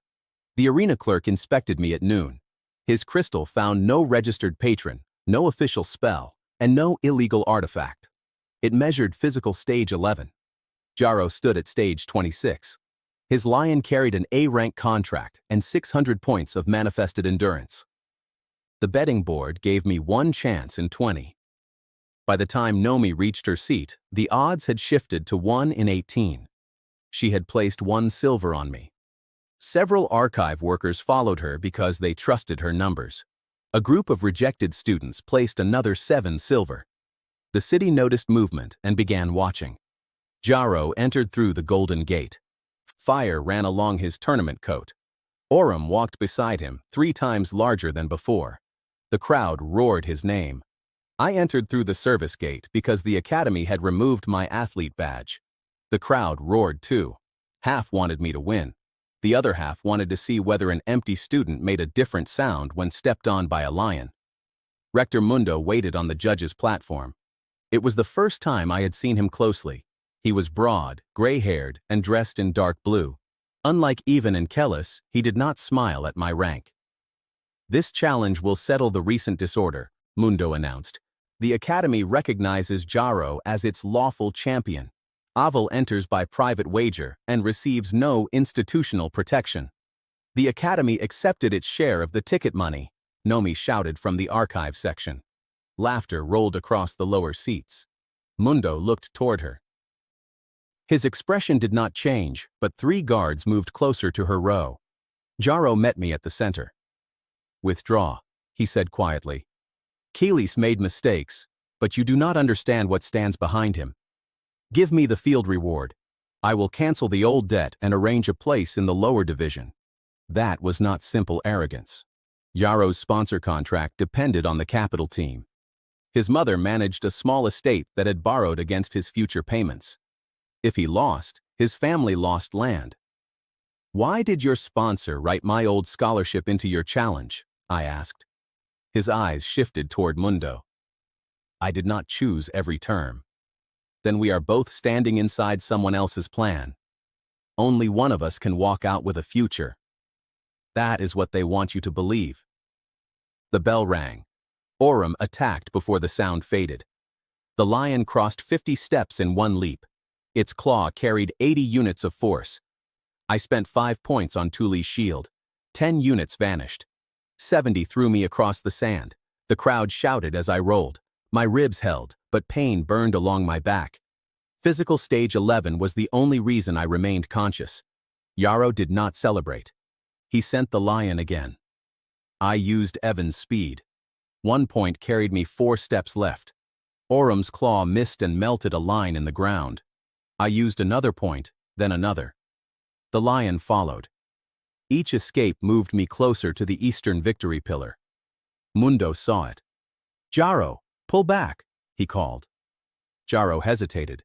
The arena clerk inspected me at noon. His crystal found no registered patron, no official spell, and no illegal artifact. It measured physical stage 11. Jaro stood at stage 26. His lion carried an A-rank contract and 600 points of manifested endurance. The betting board gave me 1 chance in 20. By the time Nomi reached her seat, the odds had shifted to 1 in 18. She had placed 1 silver on me. Several archive workers followed her because they trusted her numbers. A group of rejected students placed another 7 silver. The city noticed movement and began watching. Jaro entered through the golden gate. Fire ran along his tournament coat. Orum walked beside him, 3 times larger than before. The crowd roared his name. I entered through the service gate because the academy had removed my athlete badge. The crowd roared too. Half wanted me to win. The other half wanted to see whether an empty student made a different sound when stepped on by a lion. Rector Mundo waited on the judge's platform. It was the first time I had seen him closely. He was broad, gray-haired, and dressed in dark blue. Unlike Ivan and Kellis, he did not smile at my rank. "This challenge will settle the recent disorder," Mundo announced. "The Academy recognizes Jaro as its lawful champion. Aval enters by private wager and receives no institutional protection." "The Academy accepted its share of the ticket money," Nomi shouted from the archive section. Laughter rolled across the lower seats. Mundo looked toward her. His expression did not change, but 3 guards moved closer to her row. Jaro met me at the center. "Withdraw," he said quietly. "Kelis made mistakes, but you do not understand what stands behind him. Give me the field reward. I will cancel the old debt and arrange a place in the lower division." That was not simple arrogance. Jaro's sponsor contract depended on the capital team. His mother managed a small estate that had borrowed against his future payments. If he lost, his family lost land. "Why did your sponsor write my old scholarship into your challenge?" I asked. His eyes shifted toward Mundo. "I did not choose every term." "Then we are both standing inside someone else's plan. Only one of us can walk out with a future. That is what they want you to believe." The bell rang. Orum attacked before the sound faded. The lion crossed 50 steps in one leap. Its claw carried 80 units of force. I spent 5 points on Tuli's shield. 10 units vanished. 70 threw me across the sand. The crowd shouted as I rolled. My ribs held, but pain burned along my back. Physical stage 11 was the only reason I remained conscious. Jaro did not celebrate. He sent the lion again. I used Evan's speed. 1 point carried me 4 steps left. Orum's claw missed and melted a line in the ground. I used another point, then another. The lion followed. Each escape moved me closer to the eastern victory pillar. Mundo saw it. "Jaro, pull back," he called. Jaro hesitated.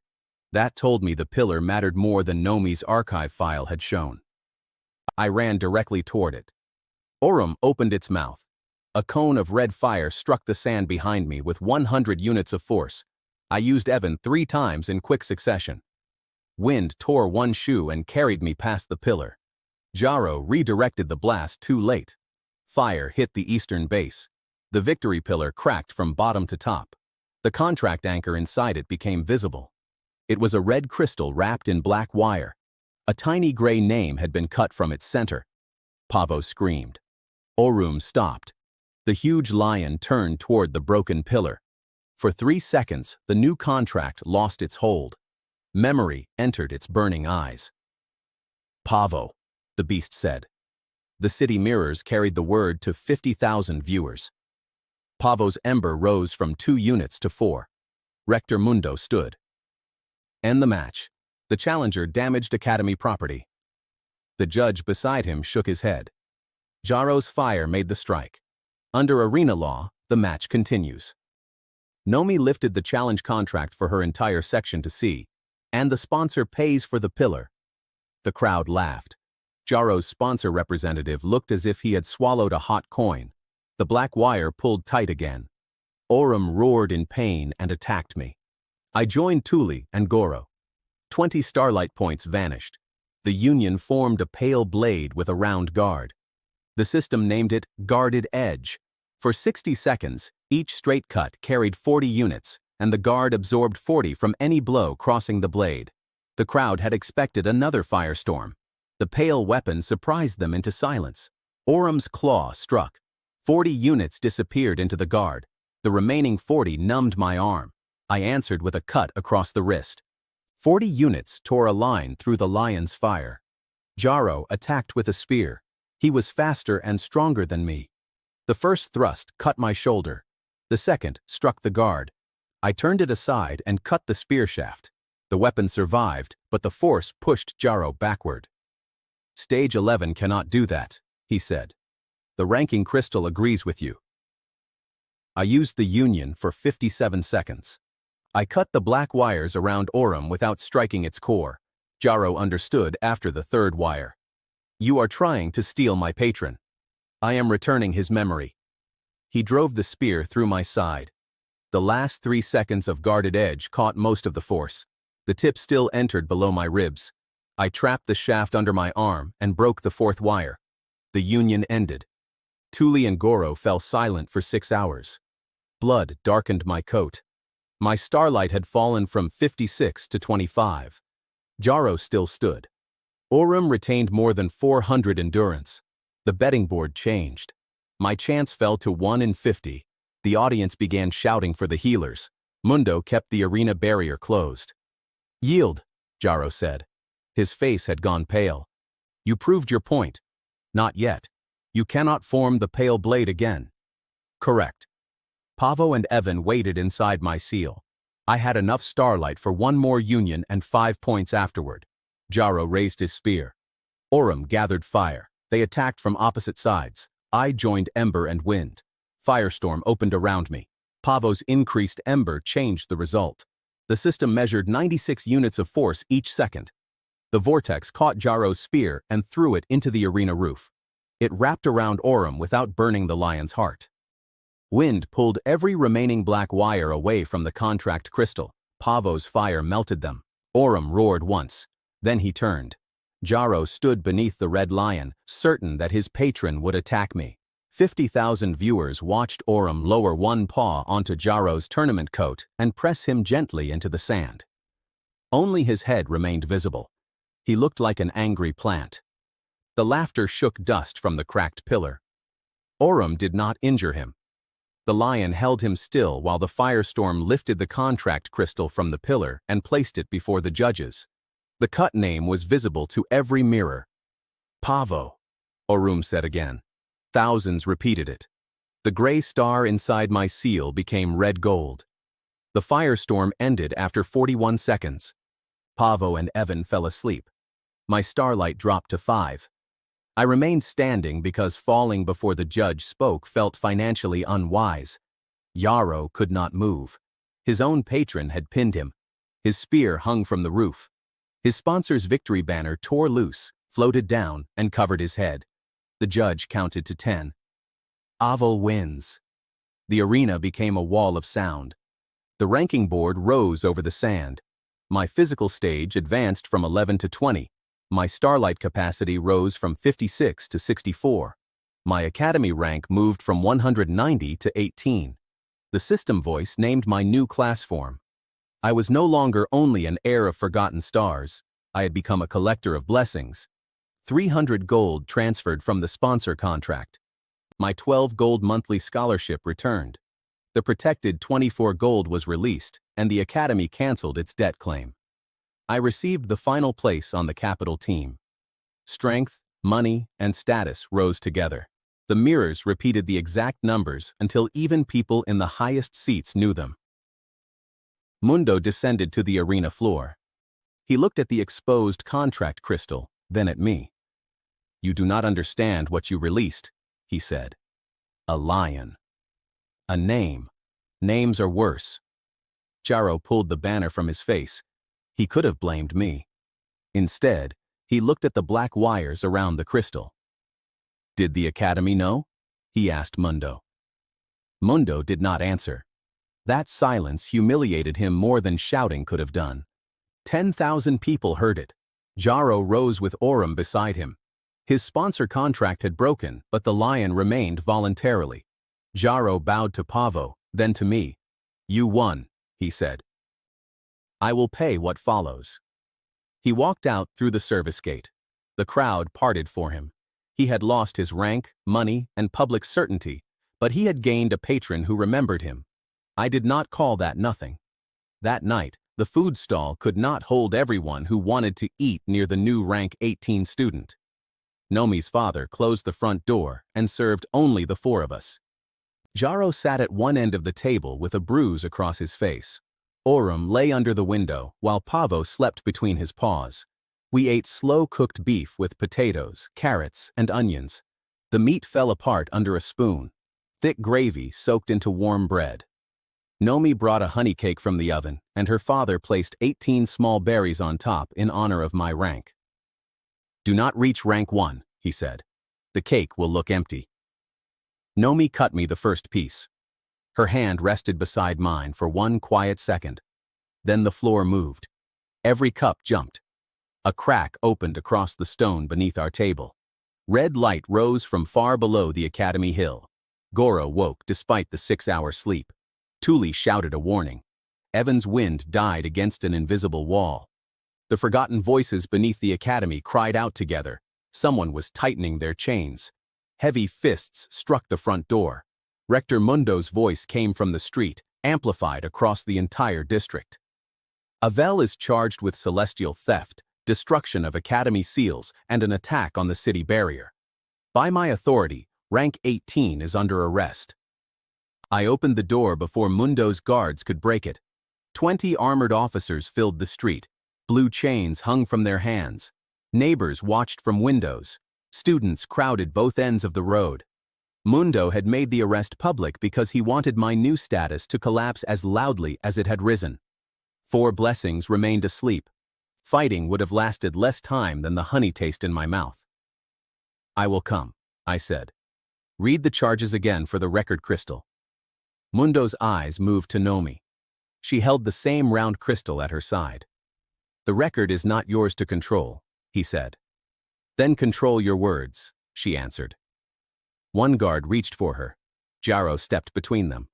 That told me the pillar mattered more than Nomi's archive file had shown. I ran directly toward it. Orum opened its mouth. A cone of red fire struck the sand behind me with 100 units of force. I used Evan 3 times in quick succession. Wind tore one shoe and carried me past the pillar. Jaro redirected the blast too late. Fire hit the eastern base. The victory pillar cracked from bottom to top. The contract anchor inside it became visible. It was a red crystal wrapped in black wire. A tiny gray name had been cut from its center. Pavo screamed. Orum stopped. The huge lion turned toward the broken pillar. For 3 seconds, the new contract lost its hold. Memory entered its burning eyes. "Pavo," the beast said. The city mirrors carried the word to 50,000 viewers. Pavo's ember rose from 2 units to 4. Rector Mundo stood. "End the match. The challenger damaged Academy property." The judge beside him shook his head. Jaro's fire made the strike. Under arena law, the match continues. Nomi lifted the challenge contract for her entire section to see, and the sponsor pays for the pillar. The crowd laughed. Jaro's sponsor representative looked as if he had swallowed a hot coin. The black wire pulled tight again. Orum roared in pain and attacked me. I joined Tuli and Goro. 20 starlight points vanished. The Union formed a pale blade with a round guard. The system named it Guarded Edge. For 60 seconds, each straight cut carried 40 units, and the guard absorbed 40 from any blow crossing the blade. The crowd had expected another firestorm. The pale weapon surprised them into silence. Orum's claw struck. 40 units disappeared into the guard. The remaining 40 numbed my arm. I answered with a cut across the wrist. 40 units tore a line through the lion's fire. Jaro attacked with a spear. He was faster and stronger than me. The first thrust cut my shoulder. The second struck the guard. I turned it aside and cut the spear shaft. The weapon survived, but the force pushed Jaro backward. Stage 11 cannot do that, he said. The ranking crystal agrees with you. I used the union for 57 seconds. I cut the black wires around Aurum without striking its core. Jaro understood after the third wire. You are trying to steal my patron. I am returning his memory. He drove the spear through my side. The last 3 seconds of guarded edge caught most of the force. The tip still entered below my ribs. I trapped the shaft under my arm and broke the fourth wire. The union ended. Tuli and Goro fell silent for 6 hours. Blood darkened my coat. My starlight had fallen from 56 to 25. Jaro still stood. Aurum retained more than 400 endurance. The betting board changed. My chance fell to 1 in 50. The audience began shouting for the healers. Mundo kept the arena barrier closed. Yield, Jaro said. His face had gone pale. You proved your point. Not yet. You cannot form the pale blade again. Correct. Pavo and Evan waited inside my seal. I had enough starlight for 1 more union and 5 points afterward. Jaro raised his spear. Aurum gathered fire. They attacked from opposite sides. I joined Ember and Wind. Firestorm opened around me. Pavo's increased Ember changed the result. The system measured 96 units of force each second. The vortex caught Jaro's spear and threw it into the arena roof. It wrapped around Aurum without burning the lion's heart. Wind pulled every remaining black wire away from the contract crystal. Pavo's fire melted them. Aurum roared once. Then he turned. Jaro stood beneath the red lion, certain that his patron would attack me. 50,000 viewers watched Aurum lower one paw onto Jaro's tournament coat and press him gently into the sand. Only his head remained visible. He looked like an angry plant. The laughter shook dust from the cracked pillar. Aurum did not injure him. The lion held him still while the firestorm lifted the contract crystal from the pillar and placed it before the judges. The cut name was visible to every mirror. Pavo, Aurum said again. Thousands repeated it. The gray star inside my seal became red gold. The firestorm ended after 41 seconds. Pavo and Evan fell asleep. My starlight dropped to 5. I remained standing because falling before the judge spoke felt financially unwise. Jaro could not move. His own patron had pinned him. His spear hung from the roof. His sponsor's victory banner tore loose, floated down, and covered his head. The judge counted to 10. Aval wins. The arena became a wall of sound. The ranking board rose over the sand. My physical stage advanced from 11 to 20. My starlight capacity rose from 56 to 64. My academy rank moved from 190 to 18. The system voice named my new class form. I was no longer only an heir of forgotten stars. I had become a collector of blessings. 300 gold transferred from the sponsor contract. My 12 gold monthly scholarship returned. The protected 24 gold was released, and the academy canceled its debt claim. I received the final place on the capital team. Strength, money, and status rose together. The mirrors repeated the exact numbers until even people in the highest seats knew them. Mundo descended to the arena floor. He looked at the exposed contract crystal, then at me. You do not understand what you released, he said. A lion. A name. Names are worse. Jaro pulled the banner from his face. He could have blamed me. Instead, he looked at the black wires around the crystal. Did the academy know? He asked Mundo. Mundo did not answer. That silence humiliated him more than shouting could have done. 10,000 people heard it. Jaro rose with Aurum beside him. His sponsor contract had broken, but the lion remained voluntarily. Jaro bowed to Pavo, then to me. You won, he said. I will pay what follows. He walked out through the service gate. The crowd parted for him. He had lost his rank, money, and public certainty, but he had gained a patron who remembered him. I did not call that nothing. That night, The food stall could not hold everyone who wanted to eat near the new rank 18 student. Nomi's father closed the front door and served only the four of us. Jaro sat at one end of the table with a bruise across his face. Orem lay under the window while Pavo slept between his paws. We ate slow-cooked beef with potatoes, carrots, and onions. The meat fell apart under a spoon. Thick gravy soaked into warm bread. Nomi brought a honey cake from the oven, and her father placed 18 small berries on top in honor of my rank. "Do not reach rank 1, he said. "The cake will look empty." Nomi cut me the first piece. Her hand rested beside mine for one quiet second. Then the floor moved. Every cup jumped. A crack opened across the stone beneath our table. Red light rose from far below the Academy Hill. Goro woke despite the 6-hour sleep. Tuli shouted a warning. Evan's wind died against an invisible wall. The forgotten voices beneath the academy cried out together. Someone was tightening their chains. Heavy fists struck the front door. Rector Mundo's voice came from the street, amplified across the entire district. Avel is charged with celestial theft, destruction of academy seals, and an attack on the city barrier. By my authority, rank 18 is under arrest. I opened the door before Mundo's guards could break it. 20 armored officers filled the street. Blue chains hung from their hands. Neighbors watched from windows. Students crowded both ends of the road. Mundo had made the arrest public because he wanted my new status to collapse as loudly as it had risen. 4 blessings remained asleep. Fighting would have lasted less time than the honey taste in my mouth. "I will come," I said. "Read the charges again for the record crystal." Mundo's eyes moved to Nomi. She held the same round crystal at her side. "The record is not yours to control," he said. "Then control your words," she answered. One guard reached for her. Jaro stepped between them.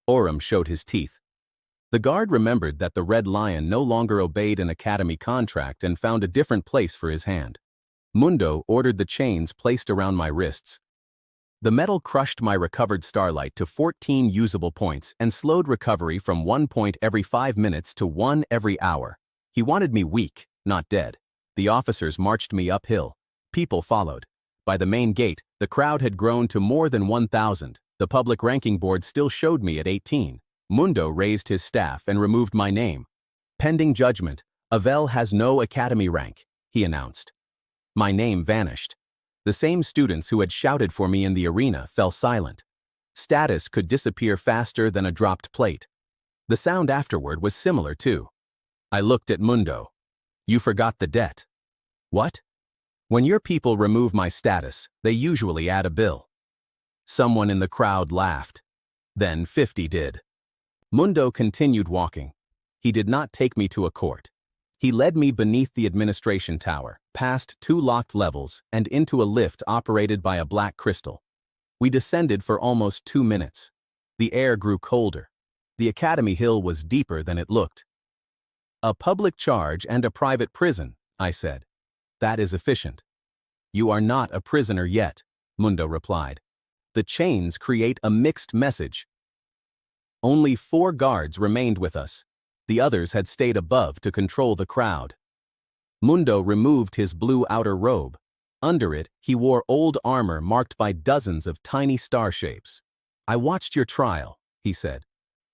Orem showed his teeth. The guard remembered that the Red Lion no longer obeyed an academy contract and found a different place for his hand. Mundo ordered the chains placed around my wrists. The metal crushed my recovered starlight to 14 usable points and slowed recovery from 1 point every 5 minutes to 1 every hour. He wanted me weak, not dead. The officers marched me uphill. People followed. By the main gate, the crowd had grown to more than 1,000. The public ranking board still showed me at 18. Mundo raised his staff and removed my name. "Pending judgment, Avel has no academy rank," he announced. My name vanished. The same students who had shouted for me in the arena fell silent. Status could disappear faster than a dropped plate. The sound afterward was similar too. I looked at Mundo. "You forgot the debt." "What?" "When your people remove my status, they usually add a bill." Someone in the crowd laughed. Then 50 did. Mundo continued walking. He did not take me to a court. He led me beneath the administration tower, past 2 locked levels, and into a lift operated by a black crystal. We descended for almost 2 minutes. The air grew colder. The Academy Hill was deeper than it looked. "A public charge and a private prison," I said. "That is efficient." "You are not a prisoner yet," Mundo replied. "The chains create a mixed message." Only 4 guards remained with us. The others had stayed above to control the crowd. Mundo removed his blue outer robe. Under it, he wore old armor marked by dozens of tiny star shapes. "I watched your trial," he said.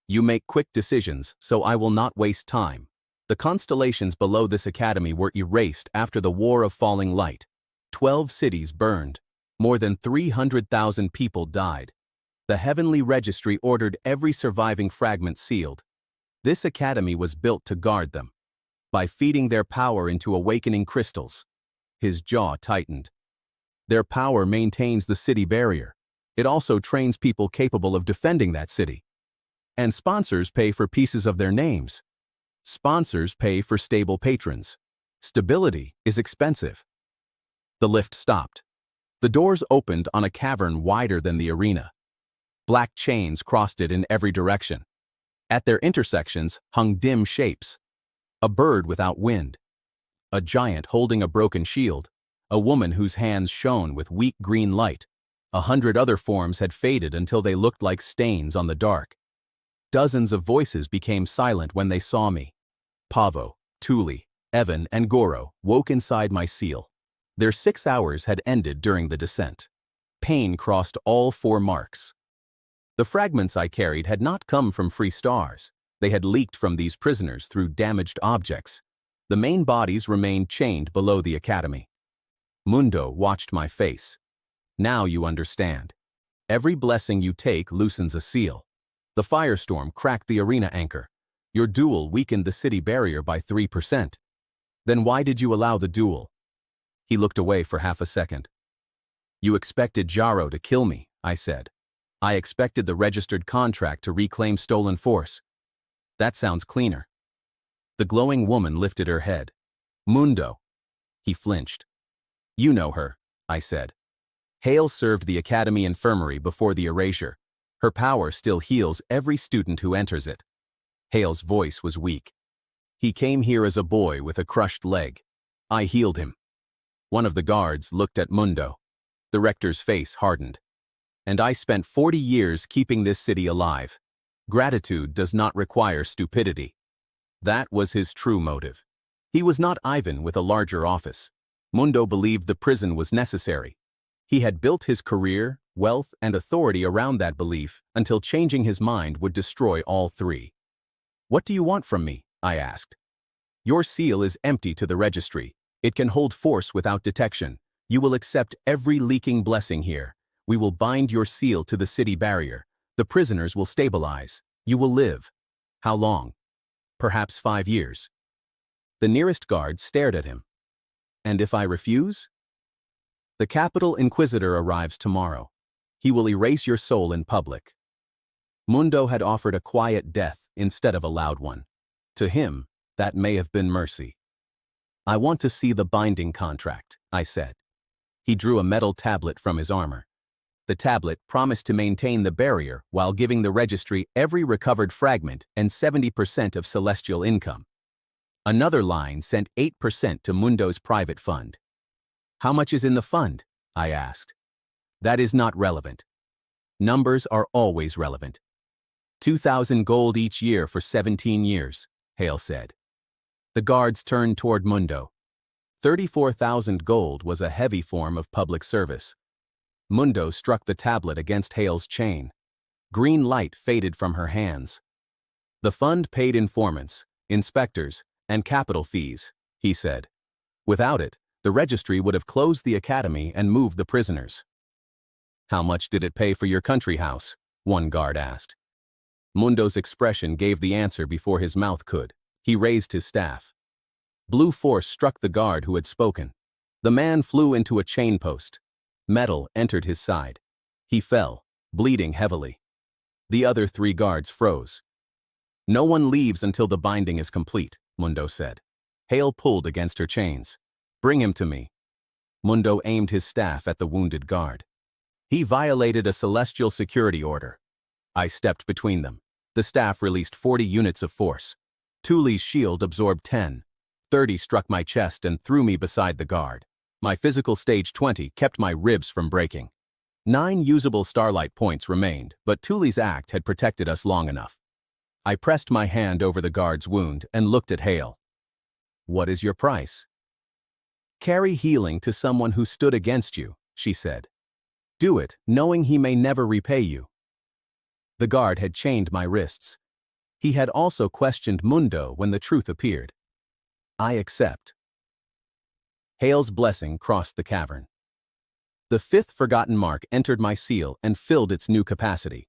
"You make quick decisions, so I will not waste time." The constellations below this academy were erased after the War of Falling Light. 12 cities burned. More than 300,000 people died. The Heavenly Registry ordered every surviving fragment sealed. This academy was built to guard them. By feeding their power into awakening crystals. His jaw tightened. Their power maintains the city barrier. It also trains people capable of defending that city. And sponsors pay for pieces of their names. Sponsors pay for stable patrons. Stability is expensive. The lift stopped. The doors opened on a cavern wider than the arena. Black chains crossed it in every direction. At their intersections hung dim shapes. A bird without wind. A giant holding a broken shield. A woman whose hands shone with weak green light. 100 other forms had faded until they looked like stains on the dark. Dozens of voices became silent when they saw me. Pavo, Tuli, Evan, and Goro woke inside my seal. Their 6 hours had ended during the descent. Pain crossed all 4 marks. The fragments I carried had not come from free stars. They had leaked from these prisoners through damaged objects. The main bodies remained chained below the academy. Mundo watched my face. Now you understand. Every blessing you take loosens a seal. The firestorm cracked the arena anchor. Your duel weakened the city barrier by 3%. Then why did you allow the duel? He looked away for half a second. You expected Jaro to kill me, I said. I expected the registered contract to reclaim stolen force. That sounds cleaner. The glowing woman lifted her head. Mundo. He flinched. You know her, I said. Hale served the academy infirmary before the erasure. Her power still heals every student who enters it. Hale's voice was weak. He came here as a boy with a crushed leg. I healed him. One of the guards looked at Mundo. The rector's face hardened. And I spent 40 years keeping this city alive. Gratitude does not require stupidity. That was his true motive. He was not Ivan with a larger office. Mundo believed the prison was necessary. He had built his career, wealth, and authority around that belief until changing his mind would destroy all 3. What do you want from me? I asked. Your seal is empty to the registry. It can hold force without detection. You will accept every leaking blessing here. We will bind your seal to the city barrier. The prisoners will stabilize. You will live. How long? Perhaps 5 years. The nearest guard stared at him. And if I refuse? The capital inquisitor arrives tomorrow. He will erase your soul in public. Mundo had offered a quiet death instead of a loud one. To him, that may have been mercy. I want to see the binding contract, I said. He drew a metal tablet from his armor. The tablet promised to maintain the barrier while giving the registry every recovered fragment and 70% of celestial income. Another line sent 8% to Mundo's private fund. How much is in the fund? I asked. That is not relevant. Numbers are always relevant. 2,000 gold each year for 17 years, Hale said. The guards turned toward Mundo. 34,000 gold was a heavy form of public service. Mundo struck the tablet against Hale's chain. Green light faded from her hands. The fund paid informants, inspectors, and capital fees, he said. Without it, the registry would have closed the academy and moved the prisoners. How much did it pay for your country house? One guard asked. Mundo's expression gave the answer before his mouth could. He raised his staff. Blue force struck the guard who had spoken. The man flew into a chain post. Metal entered his side. He fell, bleeding heavily. The other 3 guards froze. No one leaves until the binding is complete, Mundo said. Hale pulled against her chains. Bring him to me. Mundo aimed his staff at the wounded guard. He violated a celestial security order. I stepped between them. The staff released 40 units of force. Tuli's shield absorbed 10. 30 struck my chest and threw me beside the guard. My physical stage 20 kept my ribs from breaking. 9 usable starlight points remained, but Tuli's act had protected us long enough. I pressed my hand over the guard's wound and looked at Hale. What is your price? Carry healing to someone who stood against you, she said. Do it, knowing he may never repay you. The guard had chained my wrists. He had also questioned Mundo when the truth appeared. I accept. Hale's blessing crossed the cavern. The 5th forgotten mark entered my seal and filled its new capacity.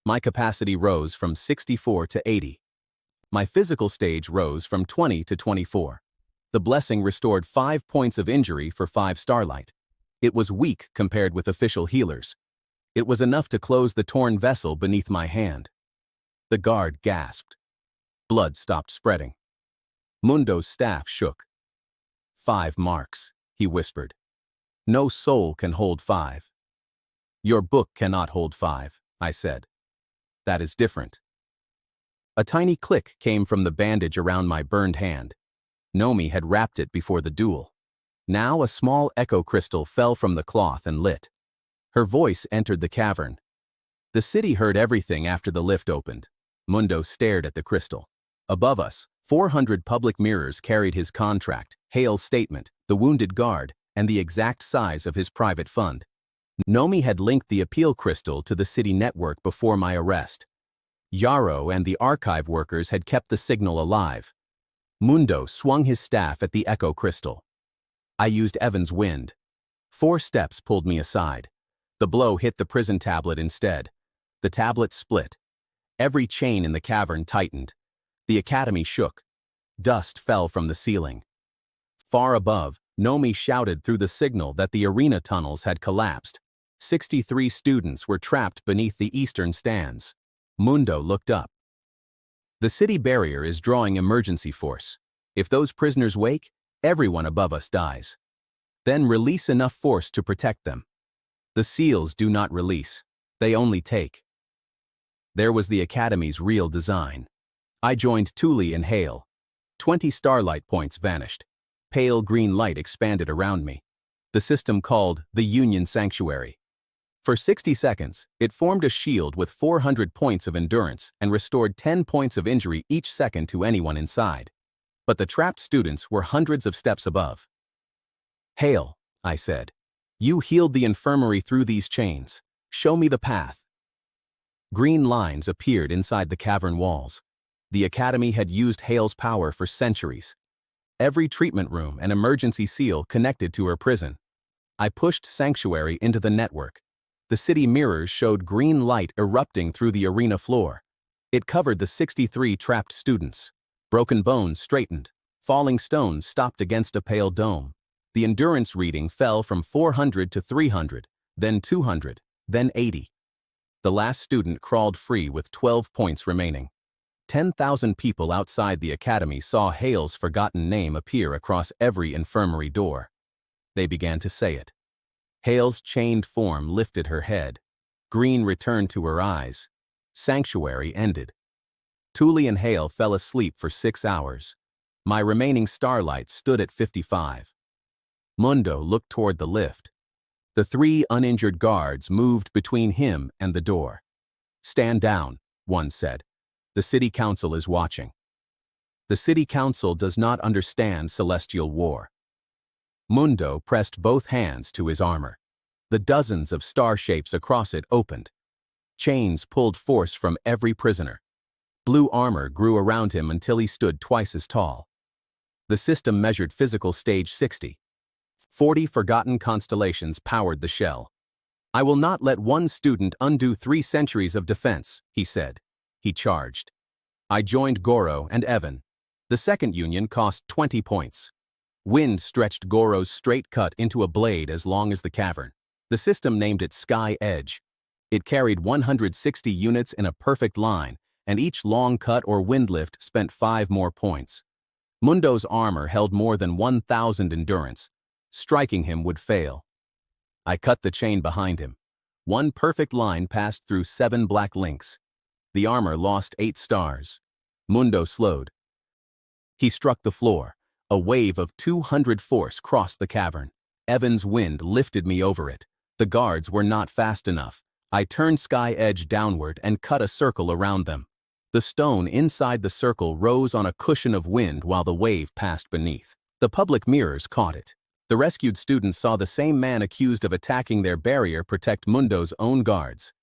My capacity rose from 64 to 80. My physical stage rose from 20 to 24. The blessing restored 5 points of injury for 5 starlight. It was weak compared with official healers. It was enough to close the torn vessel beneath my hand. The guard gasped. Blood stopped spreading. Mundo's staff shook. 5 marks, he whispered. No soul can hold 5. Your book cannot hold 5, I said. That is different. A tiny click came from the bandage around my burned hand. Nomi had wrapped it before the duel. Now a small echo crystal fell from the cloth and lit. Her voice entered the cavern. The city heard everything after the lift opened. Mundo stared at the crystal. Above us, 400 public mirrors carried his contract, Hale's statement, the wounded guard, and the exact size of his private fund. Nomi had linked the appeal crystal to the city network before my arrest. Yarrow and the archive workers had kept the signal alive. Mundo swung his staff at the echo crystal. I used Evan's wind. 4 steps pulled me aside. The blow hit the prison tablet instead. The tablet split. Every chain in the cavern tightened. The academy shook. Dust fell from the ceiling. Far above, Nomi shouted through the signal that the arena tunnels had collapsed. 63 students were trapped beneath the eastern stands. Mundo looked up. The city barrier is drawing emergency force. If those prisoners wake, everyone above us dies. Then release enough force to protect them. The seals do not release. They only take. There was the Academy's real design. I joined Thule and Hale. 20 starlight points vanished. Pale green light expanded around me. The system called the Union Sanctuary. For 60 seconds, it formed a shield with 400 points of endurance and restored 10 points of injury each second to anyone inside. But the trapped students were hundreds of steps above. "Hale," I said, "you healed the infirmary through these chains. Show me the path." Green lines appeared inside the cavern walls. The Academy had used Hale's power for centuries. Every treatment room and emergency seal connected to her prison. I pushed Sanctuary into the network. The city mirrors showed green light erupting through the arena floor. It covered the 63 trapped students. Broken bones straightened. Falling stones stopped against a pale dome. The endurance reading fell from 400 to 300, then 200, then 80. The last student crawled free with 12 points remaining. 10,000 people outside the Academy saw Hale's forgotten name appear across every infirmary door. They began to say it. Hale's chained form lifted her head. Green returned to her eyes. Sanctuary ended. Thule and Hale fell asleep for 6 hours. My remaining starlight stood at 55. Mundo looked toward the lift. The 3 uninjured guards moved between him and the door. "Stand down," one said. "The city council is watching." The city council does not understand celestial war. Mundo pressed both hands to his armor. The dozens of star shapes across it opened. Chains pulled force from every prisoner. Blue armor grew around him until he stood twice as tall. The system measured physical stage 60. 40 forgotten constellations powered the shell. "I will not let one student undo 3 centuries of defense," he said. He charged. I joined Goro and Evan. The second union cost 20 points. Wind stretched Goro's straight cut into a blade as long as the cavern. The system named it Sky Edge. It carried 160 units in a perfect line, and each long cut or wind lift spent 5 more points. Mundo's armor held more than 1,000 endurance. Striking him would fail. I cut the chain behind him. One perfect line passed through 7 black links. The armor lost 8 stars. Mundo slowed. He struck the floor. A wave of 200 force crossed the cavern. Evan's wind lifted me over it. The guards were not fast enough. I turned Sky Edge downward and cut a circle around them. The stone inside the circle rose on a cushion of wind while the wave passed beneath. The public mirrors caught it. The rescued students saw the same man accused of attacking their barrier protect Mundo's own guards.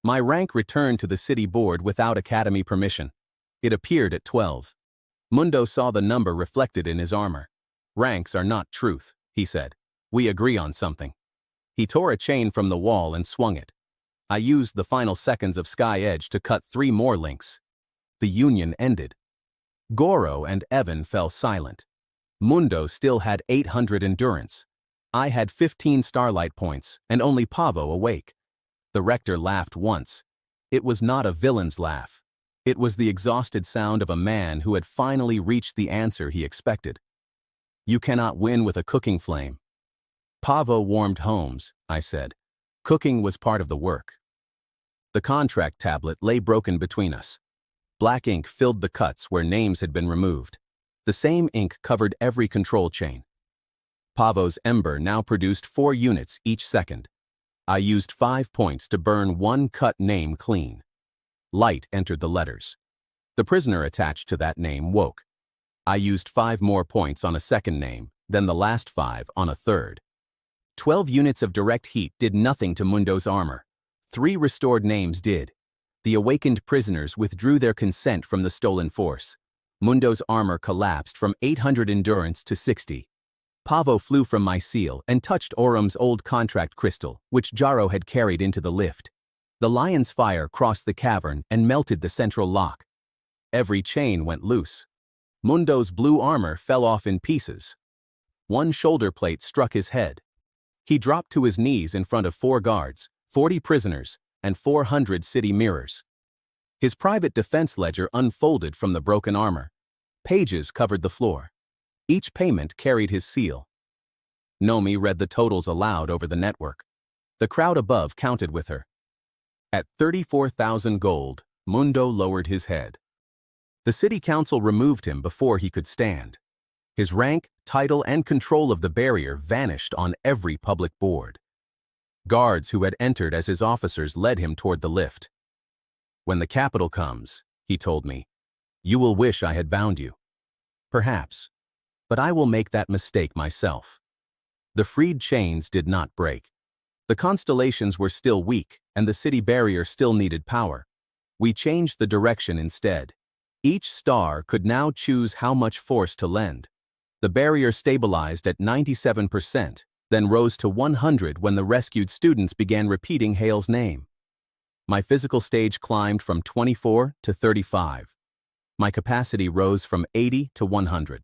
My rank returned to the city board without Academy permission. It appeared at 12. Mundo saw the number reflected in his armor. "Ranks are not truth," he said. "We agree on something." He tore a chain from the wall and swung it. I used the final seconds of Sky Edge to cut 3 more links. The union ended. Goro and Evan fell silent. Mundo still had 800 endurance. I had 15 starlight points and only Pavo awake. The rector laughed once. It was not a villain's laugh. It was the exhausted sound of a man who had finally reached the answer he expected. "You cannot win with a cooking flame." "Pavo warmed homes," I said. "Cooking was part of the work." The contract tablet lay broken between us. Black ink filled the cuts where names had been removed. The same ink covered every control chain. Pavo's ember now produced 4 units each second. I used 5 points to burn one cut name clean. Light entered the letters. The prisoner attached to that name woke. I used 5 more points on a second name, then the last 5 on a third. 12 units of direct heat did nothing to Mundo's armor. 3 restored names did. The awakened prisoners withdrew their consent from the stolen force. Mundo's armor collapsed from 800 endurance to 60. Pavo flew from my seal and touched Orum's old contract crystal, which Jaro had carried into the lift. The lion's fire crossed the cavern and melted the central lock. Every chain went loose. Mundo's blue armor fell off in pieces. One shoulder plate struck his head. He dropped to his knees in front of 4 guards, 40 prisoners, and 400 city mirrors. His private defense ledger unfolded from the broken armor. Pages covered the floor. Each payment carried his seal. Nomi read the totals aloud over the network. The crowd above counted with her. At 34,000 gold, Mundo lowered his head. The city council removed him before he could stand. His rank, title, and control of the barrier vanished on every public board. Guards who had entered as his officers led him toward the lift. "When the capital comes," he told me, "you will wish I had bound you. Perhaps. But I will make that mistake myself." The freed chains did not break. The constellations were still weak, and the city barrier still needed power. We changed the direction instead. Each star could now choose how much force to lend. The barrier stabilized at 97%, then rose to 100 when the rescued students began repeating Hale's name. My physical stage climbed from 24 to 35. My capacity rose from 80 to 100.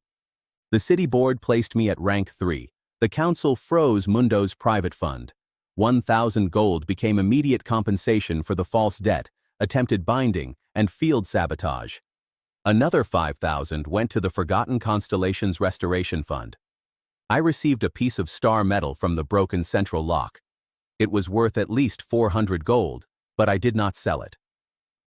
The city board placed me at rank 3. The council froze Mundo's private fund. 1,000 gold became immediate compensation for the false debt, attempted binding, and field sabotage. Another 5,000 went to the Forgotten Constellations Restoration Fund. I received a piece of star metal from the broken central lock. It was worth at least 400 gold, but I did not sell it.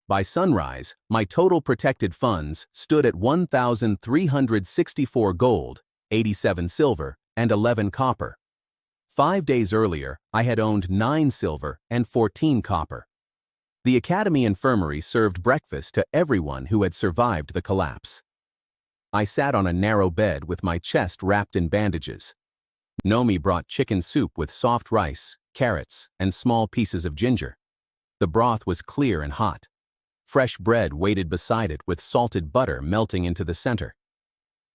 By sunrise, my total protected funds stood at 1,364 gold, 87 silver, and 11 copper. 5 days earlier, I had owned 9 silver and 14 copper. The Academy Infirmary served breakfast to everyone who had survived the collapse. I sat on a narrow bed with my chest wrapped in bandages. Nomi brought chicken soup with soft rice, carrots, and small pieces of ginger. The broth was clear and hot. Fresh bread waited beside it with salted butter melting into the center.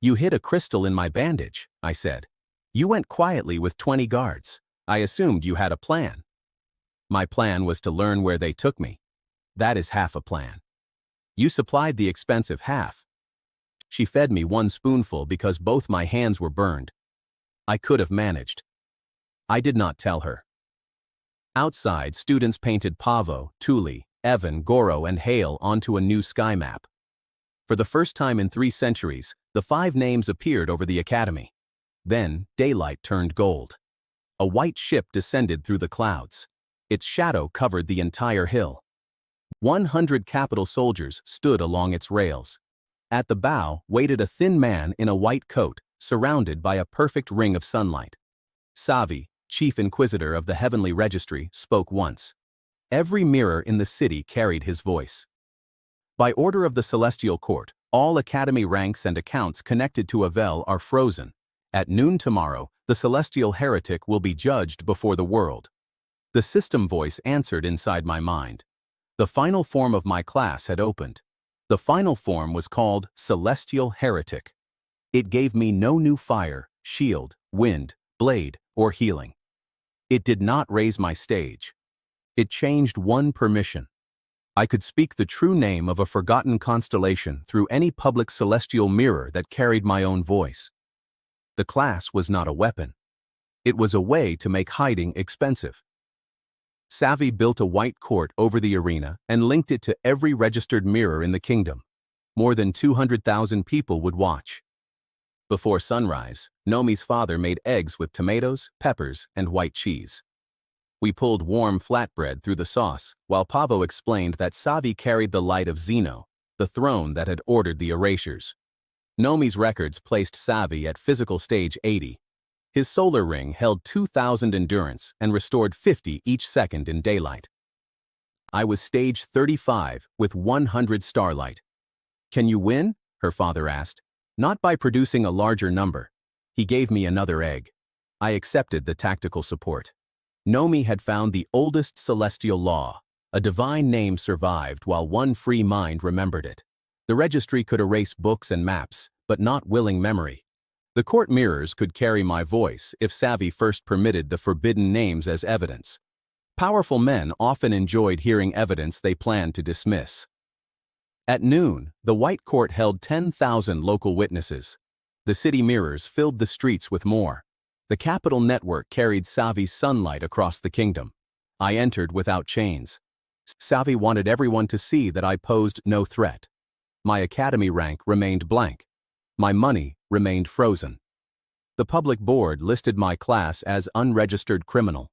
"You hid a crystal in my bandage," I said. "You went quietly with 20 guards. I assumed you had a plan." "My plan was to learn where they took me. That is half a plan. You supplied the expensive half." She fed me 1 spoonful because both my hands were burned. I could have managed. I did not tell her. Outside, students painted Pavo, Tuli, Evan, Goro, and Hale onto a new sky map. For the first time in 3 centuries, the 5 names appeared over the academy. Then, daylight turned gold. A white ship descended through the clouds. Its shadow covered the entire hill. 100 capital soldiers stood along its rails. At the bow waited a thin man in a white coat, surrounded by a perfect ring of sunlight. Savi, chief inquisitor of the Heavenly Registry, spoke once. Every mirror in the city carried his voice. "By order of the Celestial Court, all academy ranks and accounts connected to Avel are frozen. At noon tomorrow, the celestial heretic will be judged before the world." The system voice answered inside my mind. The final form of my class had opened. The final form was called Celestial Heretic. It gave me no new fire, shield, wind, blade, or healing. It did not raise my stage. It changed one permission. I could speak the true name of a forgotten constellation through any public celestial mirror that carried my own voice. The class was not a weapon. It was a way to make hiding expensive. Savi built a white court over the arena and linked it to every registered mirror in the kingdom. More than 200,000 people would watch. Before sunrise, Nomi's father made eggs with tomatoes, peppers, and white cheese. We pulled warm flatbread through the sauce, while Pavo explained that Savi carried the light of Zeno, the throne that had ordered the erasures. Nomi's records placed Savi at physical stage 80. His solar ring held 2,000 endurance and restored 50 each second in daylight. I was stage 35 with 100 starlight. Can you win? Her father asked. Not by producing a larger number. He gave me another egg. I accepted the tactical support. Nomi had found the oldest celestial law. A divine name survived while one free mind remembered it. The registry could erase books and maps, but not willing memory. The court mirrors could carry my voice if Savvy first permitted the forbidden names as evidence. Powerful men often enjoyed hearing evidence they planned to dismiss. At noon, the White Court held 10,000 local witnesses. The city mirrors filled the streets with more. The capital network carried Savi's sunlight across the kingdom. I entered without chains. Savi wanted everyone to see that I posed no threat. My academy rank remained blank. My money remained frozen. The public board listed my class as unregistered criminal.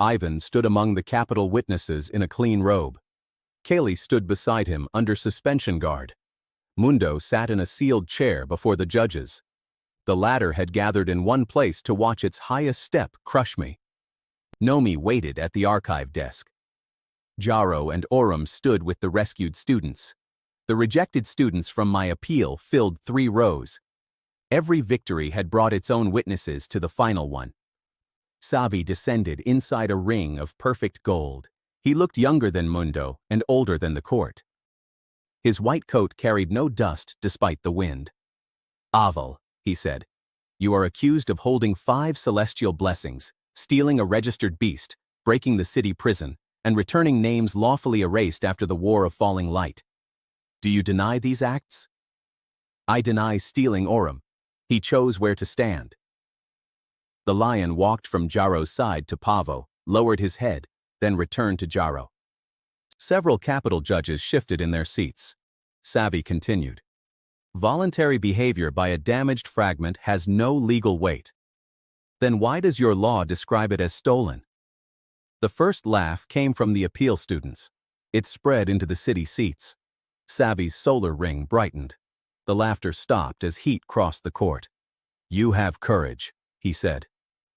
Ivan stood among the capital witnesses in a clean robe. Kaylee stood beside him under suspension guard. Mundo sat in a sealed chair before the judges. The latter had gathered in one place to watch its highest step crush me. Nomi waited at the archive desk. Jaro and Orum stood with the rescued students. The rejected students from my appeal filled 3 rows. Every victory had brought its own witnesses to the final one. Savi descended inside a ring of perfect gold. He looked younger than Mundo and older than the court. His white coat carried no dust despite the wind. Aval, he said, you are accused of holding 5 celestial blessings, stealing a registered beast, breaking the city prison, and returning names lawfully erased after the War of Falling Light. Do you deny these acts? I deny stealing Orum. He chose where to stand. The lion walked from Jaro's side to Pavo, lowered his head, then returned to Jaro. Several capital judges shifted in their seats. Savi continued. Voluntary behavior by a damaged fragment has no legal weight. Then why does your law describe it as stolen? The first laugh came from the appeal students. It spread into the city seats. Savi's solar ring brightened. The laughter stopped as heat crossed the court. You have courage, he said.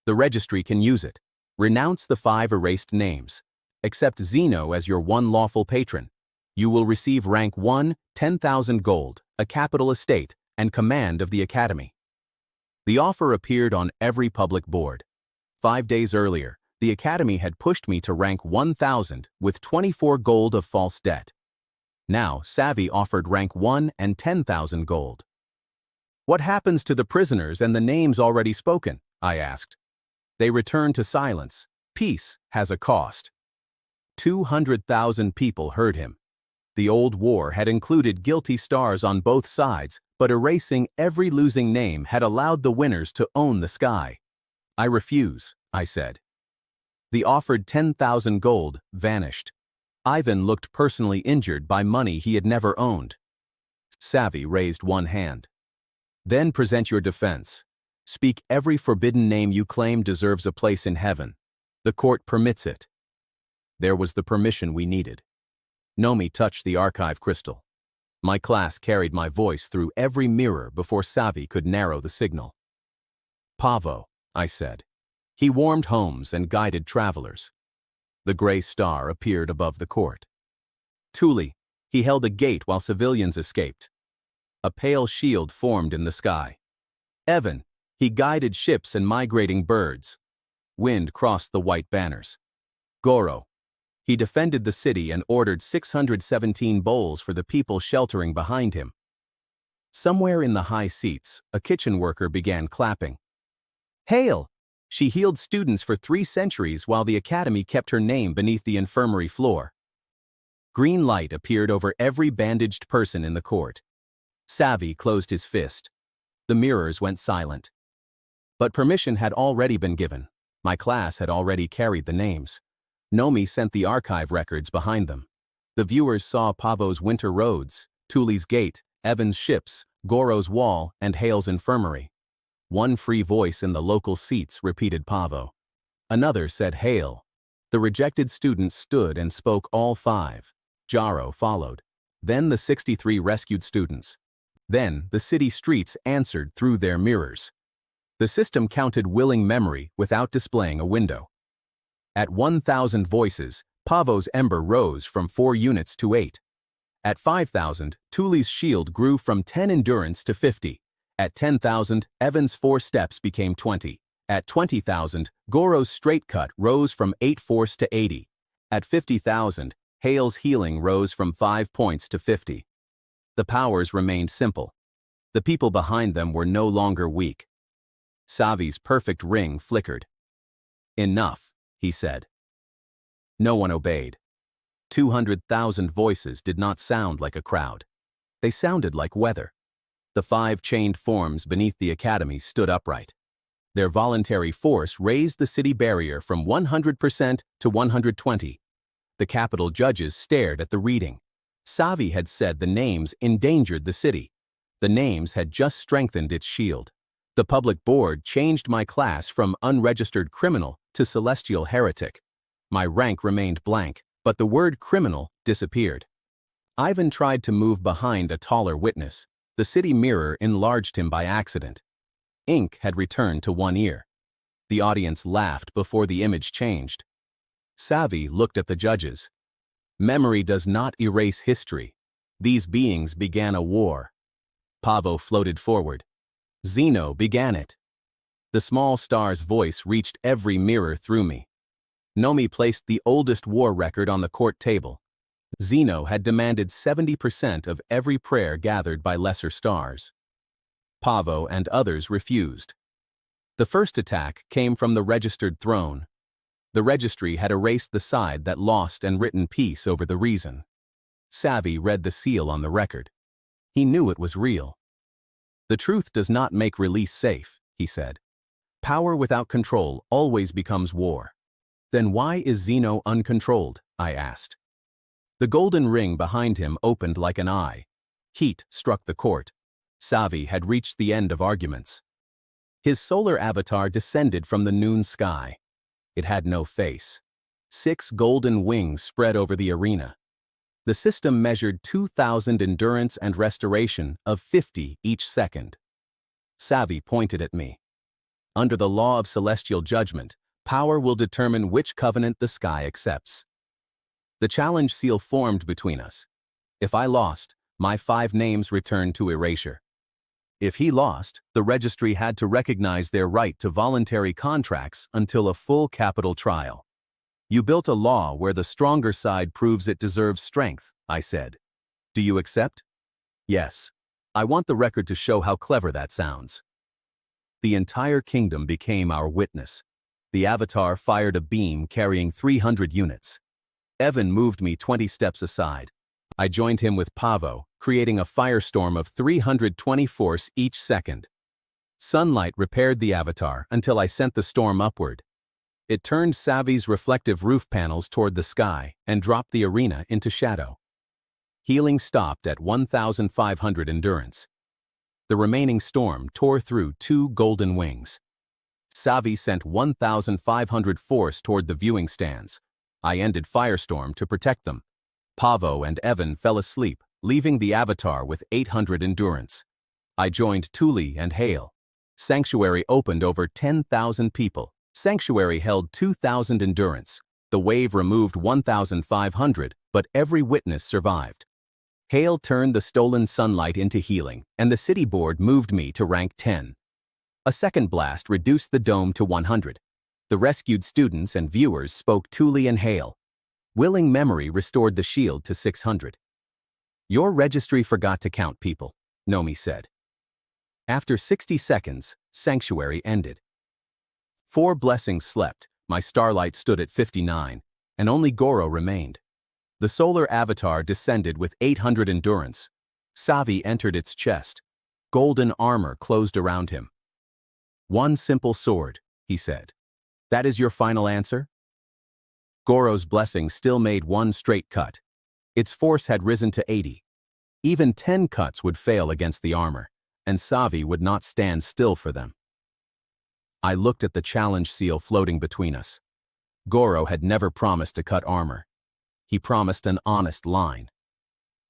The registry can use it. Renounce the 5 erased names. Accept Zeno as your one lawful patron. You will receive rank 1, 10,000 gold, a capital estate, and command of the academy. The offer appeared on every public board. 5 days earlier, the academy had pushed me to rank 1,000 with 24 gold of false debt. Now, Savi offered rank 1 and 10,000 gold. What happens to the prisoners and the names already spoken? I asked. They returned to silence. Peace has a cost. 200,000 people heard him. The old war had included guilty stars on both sides, but erasing every losing name had allowed the winners to own the sky. I refuse, I said. The offered 10,000 gold vanished. Ivan looked personally injured by money he had never owned. Savi raised one hand. Then present your defense. Speak every forbidden name you claim deserves a place in heaven. The court permits it. There was the permission we needed. Nomi touched the archive crystal. My class carried my voice through every mirror before Savi could narrow the signal. Pavo, I said. He warmed homes and guided travelers. The gray star appeared above the court. Tuli, he held a gate while civilians escaped. A pale shield formed in the sky. Evan, he guided ships and migrating birds. Wind crossed the white banners. Goro, he defended the city and ordered 617 bowls for the people sheltering behind him. Somewhere in the high seats, a kitchen worker began clapping. Hail! She healed students for 3 centuries while the academy kept her name beneath the infirmary floor. Green light appeared over every bandaged person in the court. Savi closed his fist. The mirrors went silent. But permission had already been given. My class had already carried the names. Nomi sent the archive records behind them. The viewers saw Pavo's winter roads, Tuli's gate, Evan's ships, Goro's wall, and Hale's infirmary. One free voice in the local seats repeated Pavo. Another said Hale. The rejected students stood and spoke all 5. Jaro followed. Then the 63 rescued students. Then the city streets answered through their mirrors. The system counted willing memory without displaying a window. At 1,000 voices, Pavo's ember rose from 4 units to 8. At 5,000, Tuli's shield grew from 10 endurance to 50. At 10,000, Evan's 4 steps became 20. At 20,000, Goro's straight cut rose from 8 force to 80. At 50,000, Hale's healing rose from 5 points to 50. The powers remained simple. The people behind them were no longer weak. Savi's perfect ring flickered. "Enough," he said. No one obeyed. 200,000 voices did not sound like a crowd. They sounded like weather. The 5 chained forms beneath the academy stood upright. Their voluntary force raised the city barrier from 100% to 120. The capital judges stared at the reading. Savi had said the names endangered the city. The names had just strengthened its shield. The public board changed my class from unregistered criminal to celestial heretic. My rank remained blank, but the word criminal disappeared. Ivan tried to move behind a taller witness. The city mirror enlarged him by accident. Ink had returned to one ear. The audience laughed before the image changed. Savi looked at the judges. Memory does not erase history. These beings began a war. Pavo floated forward. Zeno began it. The small star's voice reached every mirror through me. Nomi placed the oldest war record on the court table. Zeno had demanded 70% of every prayer gathered by lesser stars. Pavo and others refused. The first attack came from the registered throne. The registry had erased the side that lost and written peace over the reason. Savi read the seal on the record. He knew it was real. "The truth does not make release safe," he said. "Power without control always becomes war." "Then why is Zeno uncontrolled?" I asked. The golden ring behind him opened like an eye. Heat struck the court. Savi had reached the end of arguments. His solar avatar descended from the noon sky. It had no face. 6 golden wings spread over the arena. The system measured 2,000 endurance and restoration of 50 each second. Savi pointed at me. "Under the law of celestial judgment, power will determine which covenant the sky accepts." The challenge seal formed between us. If I lost, my 5 names returned to erasure. If he lost, the registry had to recognize their right to voluntary contracts until a full capital trial. "You built a law where the stronger side proves it deserves strength," I said. "Do you accept?" "Yes. I want the record to show how clever that sounds." The entire kingdom became our witness. The avatar fired a beam carrying 300 units. Evan moved me 20 steps aside. I joined him with Pavo, creating a firestorm of 320 force each second. Sunlight repaired the avatar until I sent the storm upward. It turned Savi's reflective roof panels toward the sky and dropped the arena into shadow. Healing stopped at 1,500 endurance. The remaining storm tore through 2 golden wings. Savi sent 1,500 force toward the viewing stands. I ended Firestorm to protect them. Pavo and Evan fell asleep, leaving the avatar with 800 endurance. I joined Tuli and Hale. Sanctuary opened over 10,000 people. Sanctuary held 2,000 endurance. The wave removed 1,500, but every witness survived. Hale turned the stolen sunlight into healing, and the city board moved me to rank 10. A second blast reduced the dome to 100. The rescued students and viewers spoke Tuli and Hale. Willing memory restored the shield to 600. "Your registry forgot to count people," Nomi said. After 60 seconds, Sanctuary ended. 4 blessings slept, my starlight stood at 59, and only Goro remained. The solar avatar descended with 800 endurance. Savi entered its chest. Golden armor closed around him. "One simple sword," he said. "That is your final answer?" Goro's blessing still made 1 straight cut. Its force had risen to 80. Even 10 cuts would fail against the armor, and Savi would not stand still for them. I looked at the challenge seal floating between us. Goro had never promised to cut armor. He promised an honest line.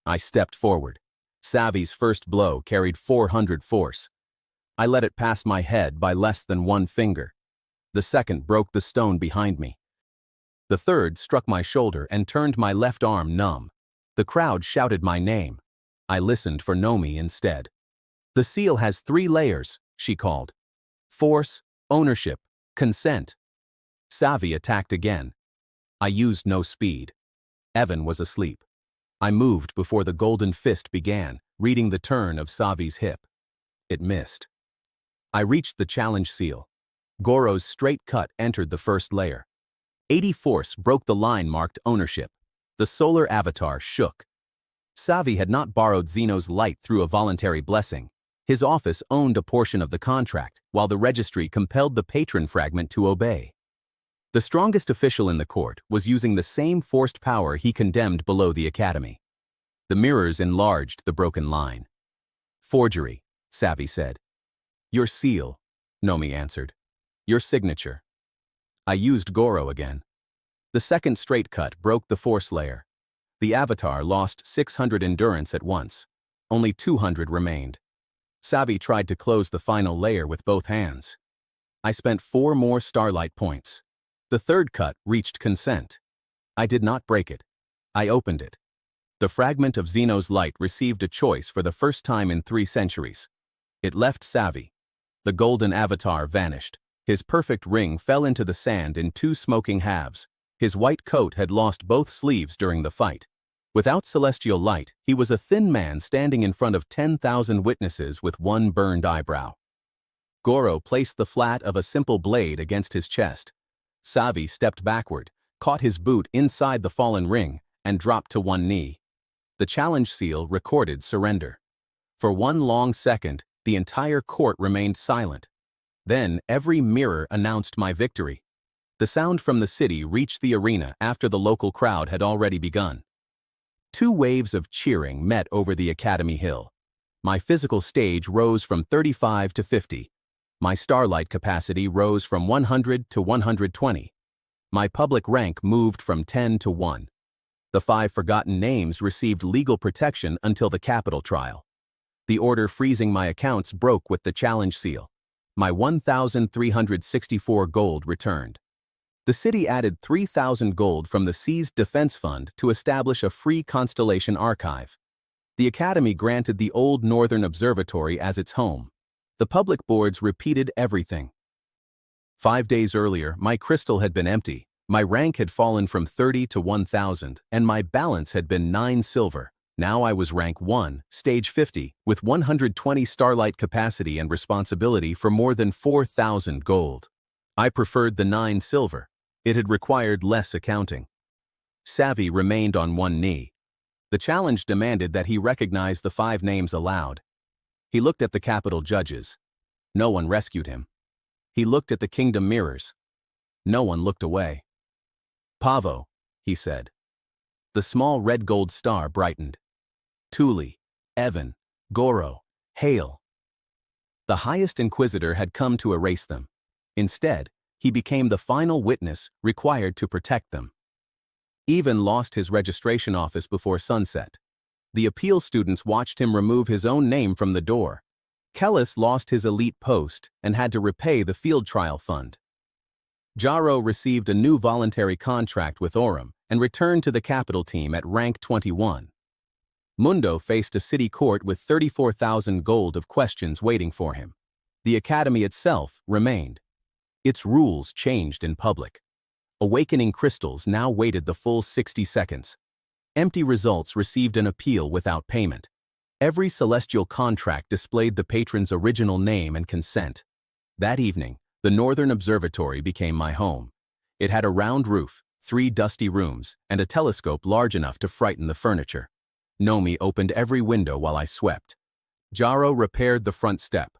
I stepped forward. Savi's first blow carried 400 force. I let it pass my head by less than 1 finger. The second broke the stone behind me. The third struck my shoulder and turned my left arm numb. The crowd shouted my name. I listened for Nomi instead. The seal has 3 layers, she called. Force, ownership, consent. Savi attacked again. I used no speed. Evan was asleep. I moved before the golden fist began, reading the turn of Savi's hip. It missed. I reached the challenge seal. Goro's straight cut entered the first layer. 80 force broke the line marked ownership. The solar avatar shook. Savi had not borrowed Zeno's light through a voluntary blessing. His office owned a portion of the contract, while the registry compelled the patron fragment to obey. The strongest official in the court was using the same forced power he condemned below the academy. The mirrors enlarged the broken line. Forgery, Savi said. Your seal, Nomi answered. Your signature. I used Goro again. The second straight cut broke the force layer. The avatar lost 600 endurance at once. Only 200 remained. Savi tried to close the final layer with both hands. I spent 4 more starlight points. The third cut reached consent. I did not break it. I opened it. The fragment of Zeno's light received a choice for the first time in 3 centuries. It left Savi. The golden avatar vanished. His perfect ring fell into the sand in 2 smoking halves. His white coat had lost both sleeves during the fight. Without celestial light, he was a thin man standing in front of 10,000 witnesses with 1 burned eyebrow. Goro placed the flat of a simple blade against his chest. Savi stepped backward, caught his boot inside the fallen ring, and dropped to 1 knee. The challenge seal recorded surrender. For 1 long second, the entire court remained silent. Then every mirror announced my victory. The sound from the city reached the arena after the local crowd had already begun. 2 waves of cheering met over the Academy Hill. My physical stage rose from 35 to 50. My starlight capacity rose from 100 to 120. My public rank moved from 10 to 1. The 5 forgotten names received legal protection until the capital trial. The order freezing my accounts broke with the challenge seal. My 1,364 gold returned. The city added 3,000 gold from the seized defense fund to establish a free Constellation archive. The Academy granted the old Northern Observatory as its home. The public boards repeated everything. 5 days earlier, my crystal had been empty. My rank had fallen from 30 to 1,000, and my balance had been 9 silver. Now I was rank 1, stage 50, with 120 starlight capacity and responsibility for more than 4,000 gold. I preferred the 9 silver. It had required less accounting. Savi remained on 1 knee. The challenge demanded that he recognize the 5 names aloud. He looked at the capital judges. No one rescued him. He looked at the kingdom mirrors. No one looked away. Pavo, he said. The small red gold star brightened. Tuli, Evan, Goro, Hale. The highest inquisitor had come to erase them. Instead, he became the final witness required to protect them. Evan lost his registration office before sunset. The appeal students watched him remove his own name from the door. Kellis lost his elite post and had to repay the field trial fund. Jaro received a new voluntary contract with Orem and returned to the capital team at rank 21. Mundo faced a city court with 34,000 gold of questions waiting for him. The academy itself remained. Its rules changed in public. Awakening crystals now waited the full 60 seconds. Empty results received an appeal without payment. Every celestial contract displayed the patron's original name and consent. That evening, the Northern Observatory became my home. It had a round roof, 3 dusty rooms, and a telescope large enough to frighten the furniture. Nomi opened every window while I swept. Jaro repaired the front step.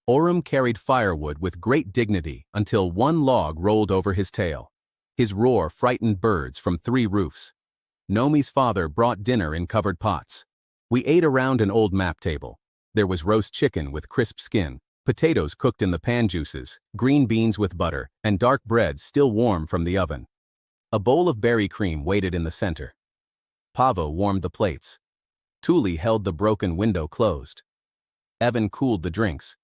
Orem carried firewood with great dignity until 1 log rolled over his tail. His roar frightened birds from 3 roofs. Nomi's father brought dinner in covered pots. We ate around an old map table. There was roast chicken with crisp skin, potatoes cooked in the pan juices, green beans with butter, and dark bread still warm from the oven. A bowl of berry cream waited in the center. Pavo warmed the plates. Tuli held the broken window closed. Evan cooled the drinks.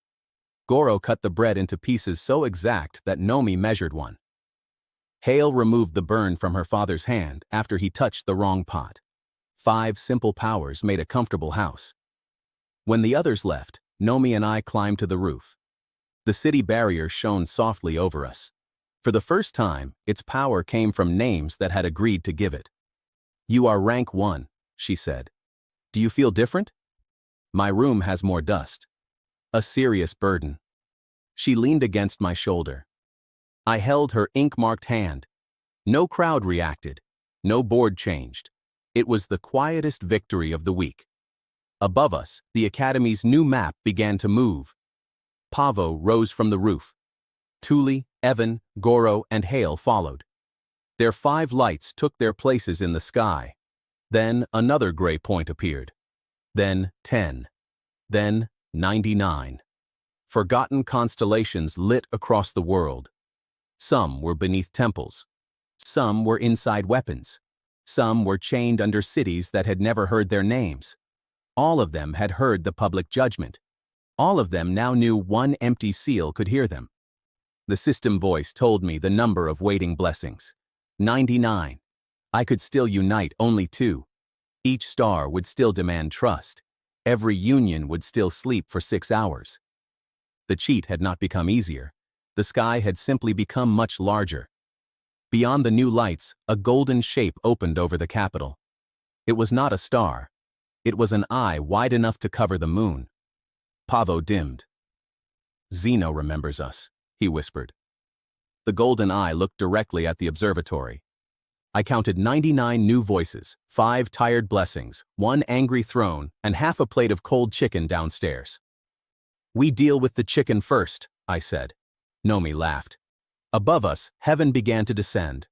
Goro cut the bread into pieces so exact that Nomi measured one. Hale removed the burn from her father's hand after he touched the wrong pot. 5 simple powers made a comfortable house. When the others left, Nomi and I climbed to the roof. The city barrier shone softly over us. For the first time, its power came from names that had agreed to give it. "You are rank 1, she said. "Do you feel different?" "My room has more dust. A serious burden." She leaned against my shoulder. I held her ink-marked hand. No crowd reacted. No board changed. It was the quietest victory of the week. Above us, the Academy's new map began to move. Pavo rose from the roof. Tuli, Evan, Goro, and Hale followed. Their 5 lights took their places in the sky. Then another gray point appeared. Then 10. Then 99. Forgotten constellations lit across the world. Some were beneath temples. Some were inside weapons. Some were chained under cities that had never heard their names. All of them had heard the public judgment. All of them now knew one empty seal could hear them. The system voice told me the number of waiting blessings. 99. I could still unite only 2. Each star would still demand trust. Every union would still sleep for 6 hours. The cheat had not become easier. The sky had simply become much larger. Beyond the new lights, a golden shape opened over the capital. It was not a star. It was an eye wide enough to cover the moon. Pavo dimmed. "Zeno remembers us," he whispered. The golden eye looked directly at the observatory. I counted 99 new voices, 5 tired blessings, 1 angry throne, and half a plate of cold chicken downstairs. "We deal with the chicken first," I said. Nomi laughed. Above us, heaven began to descend.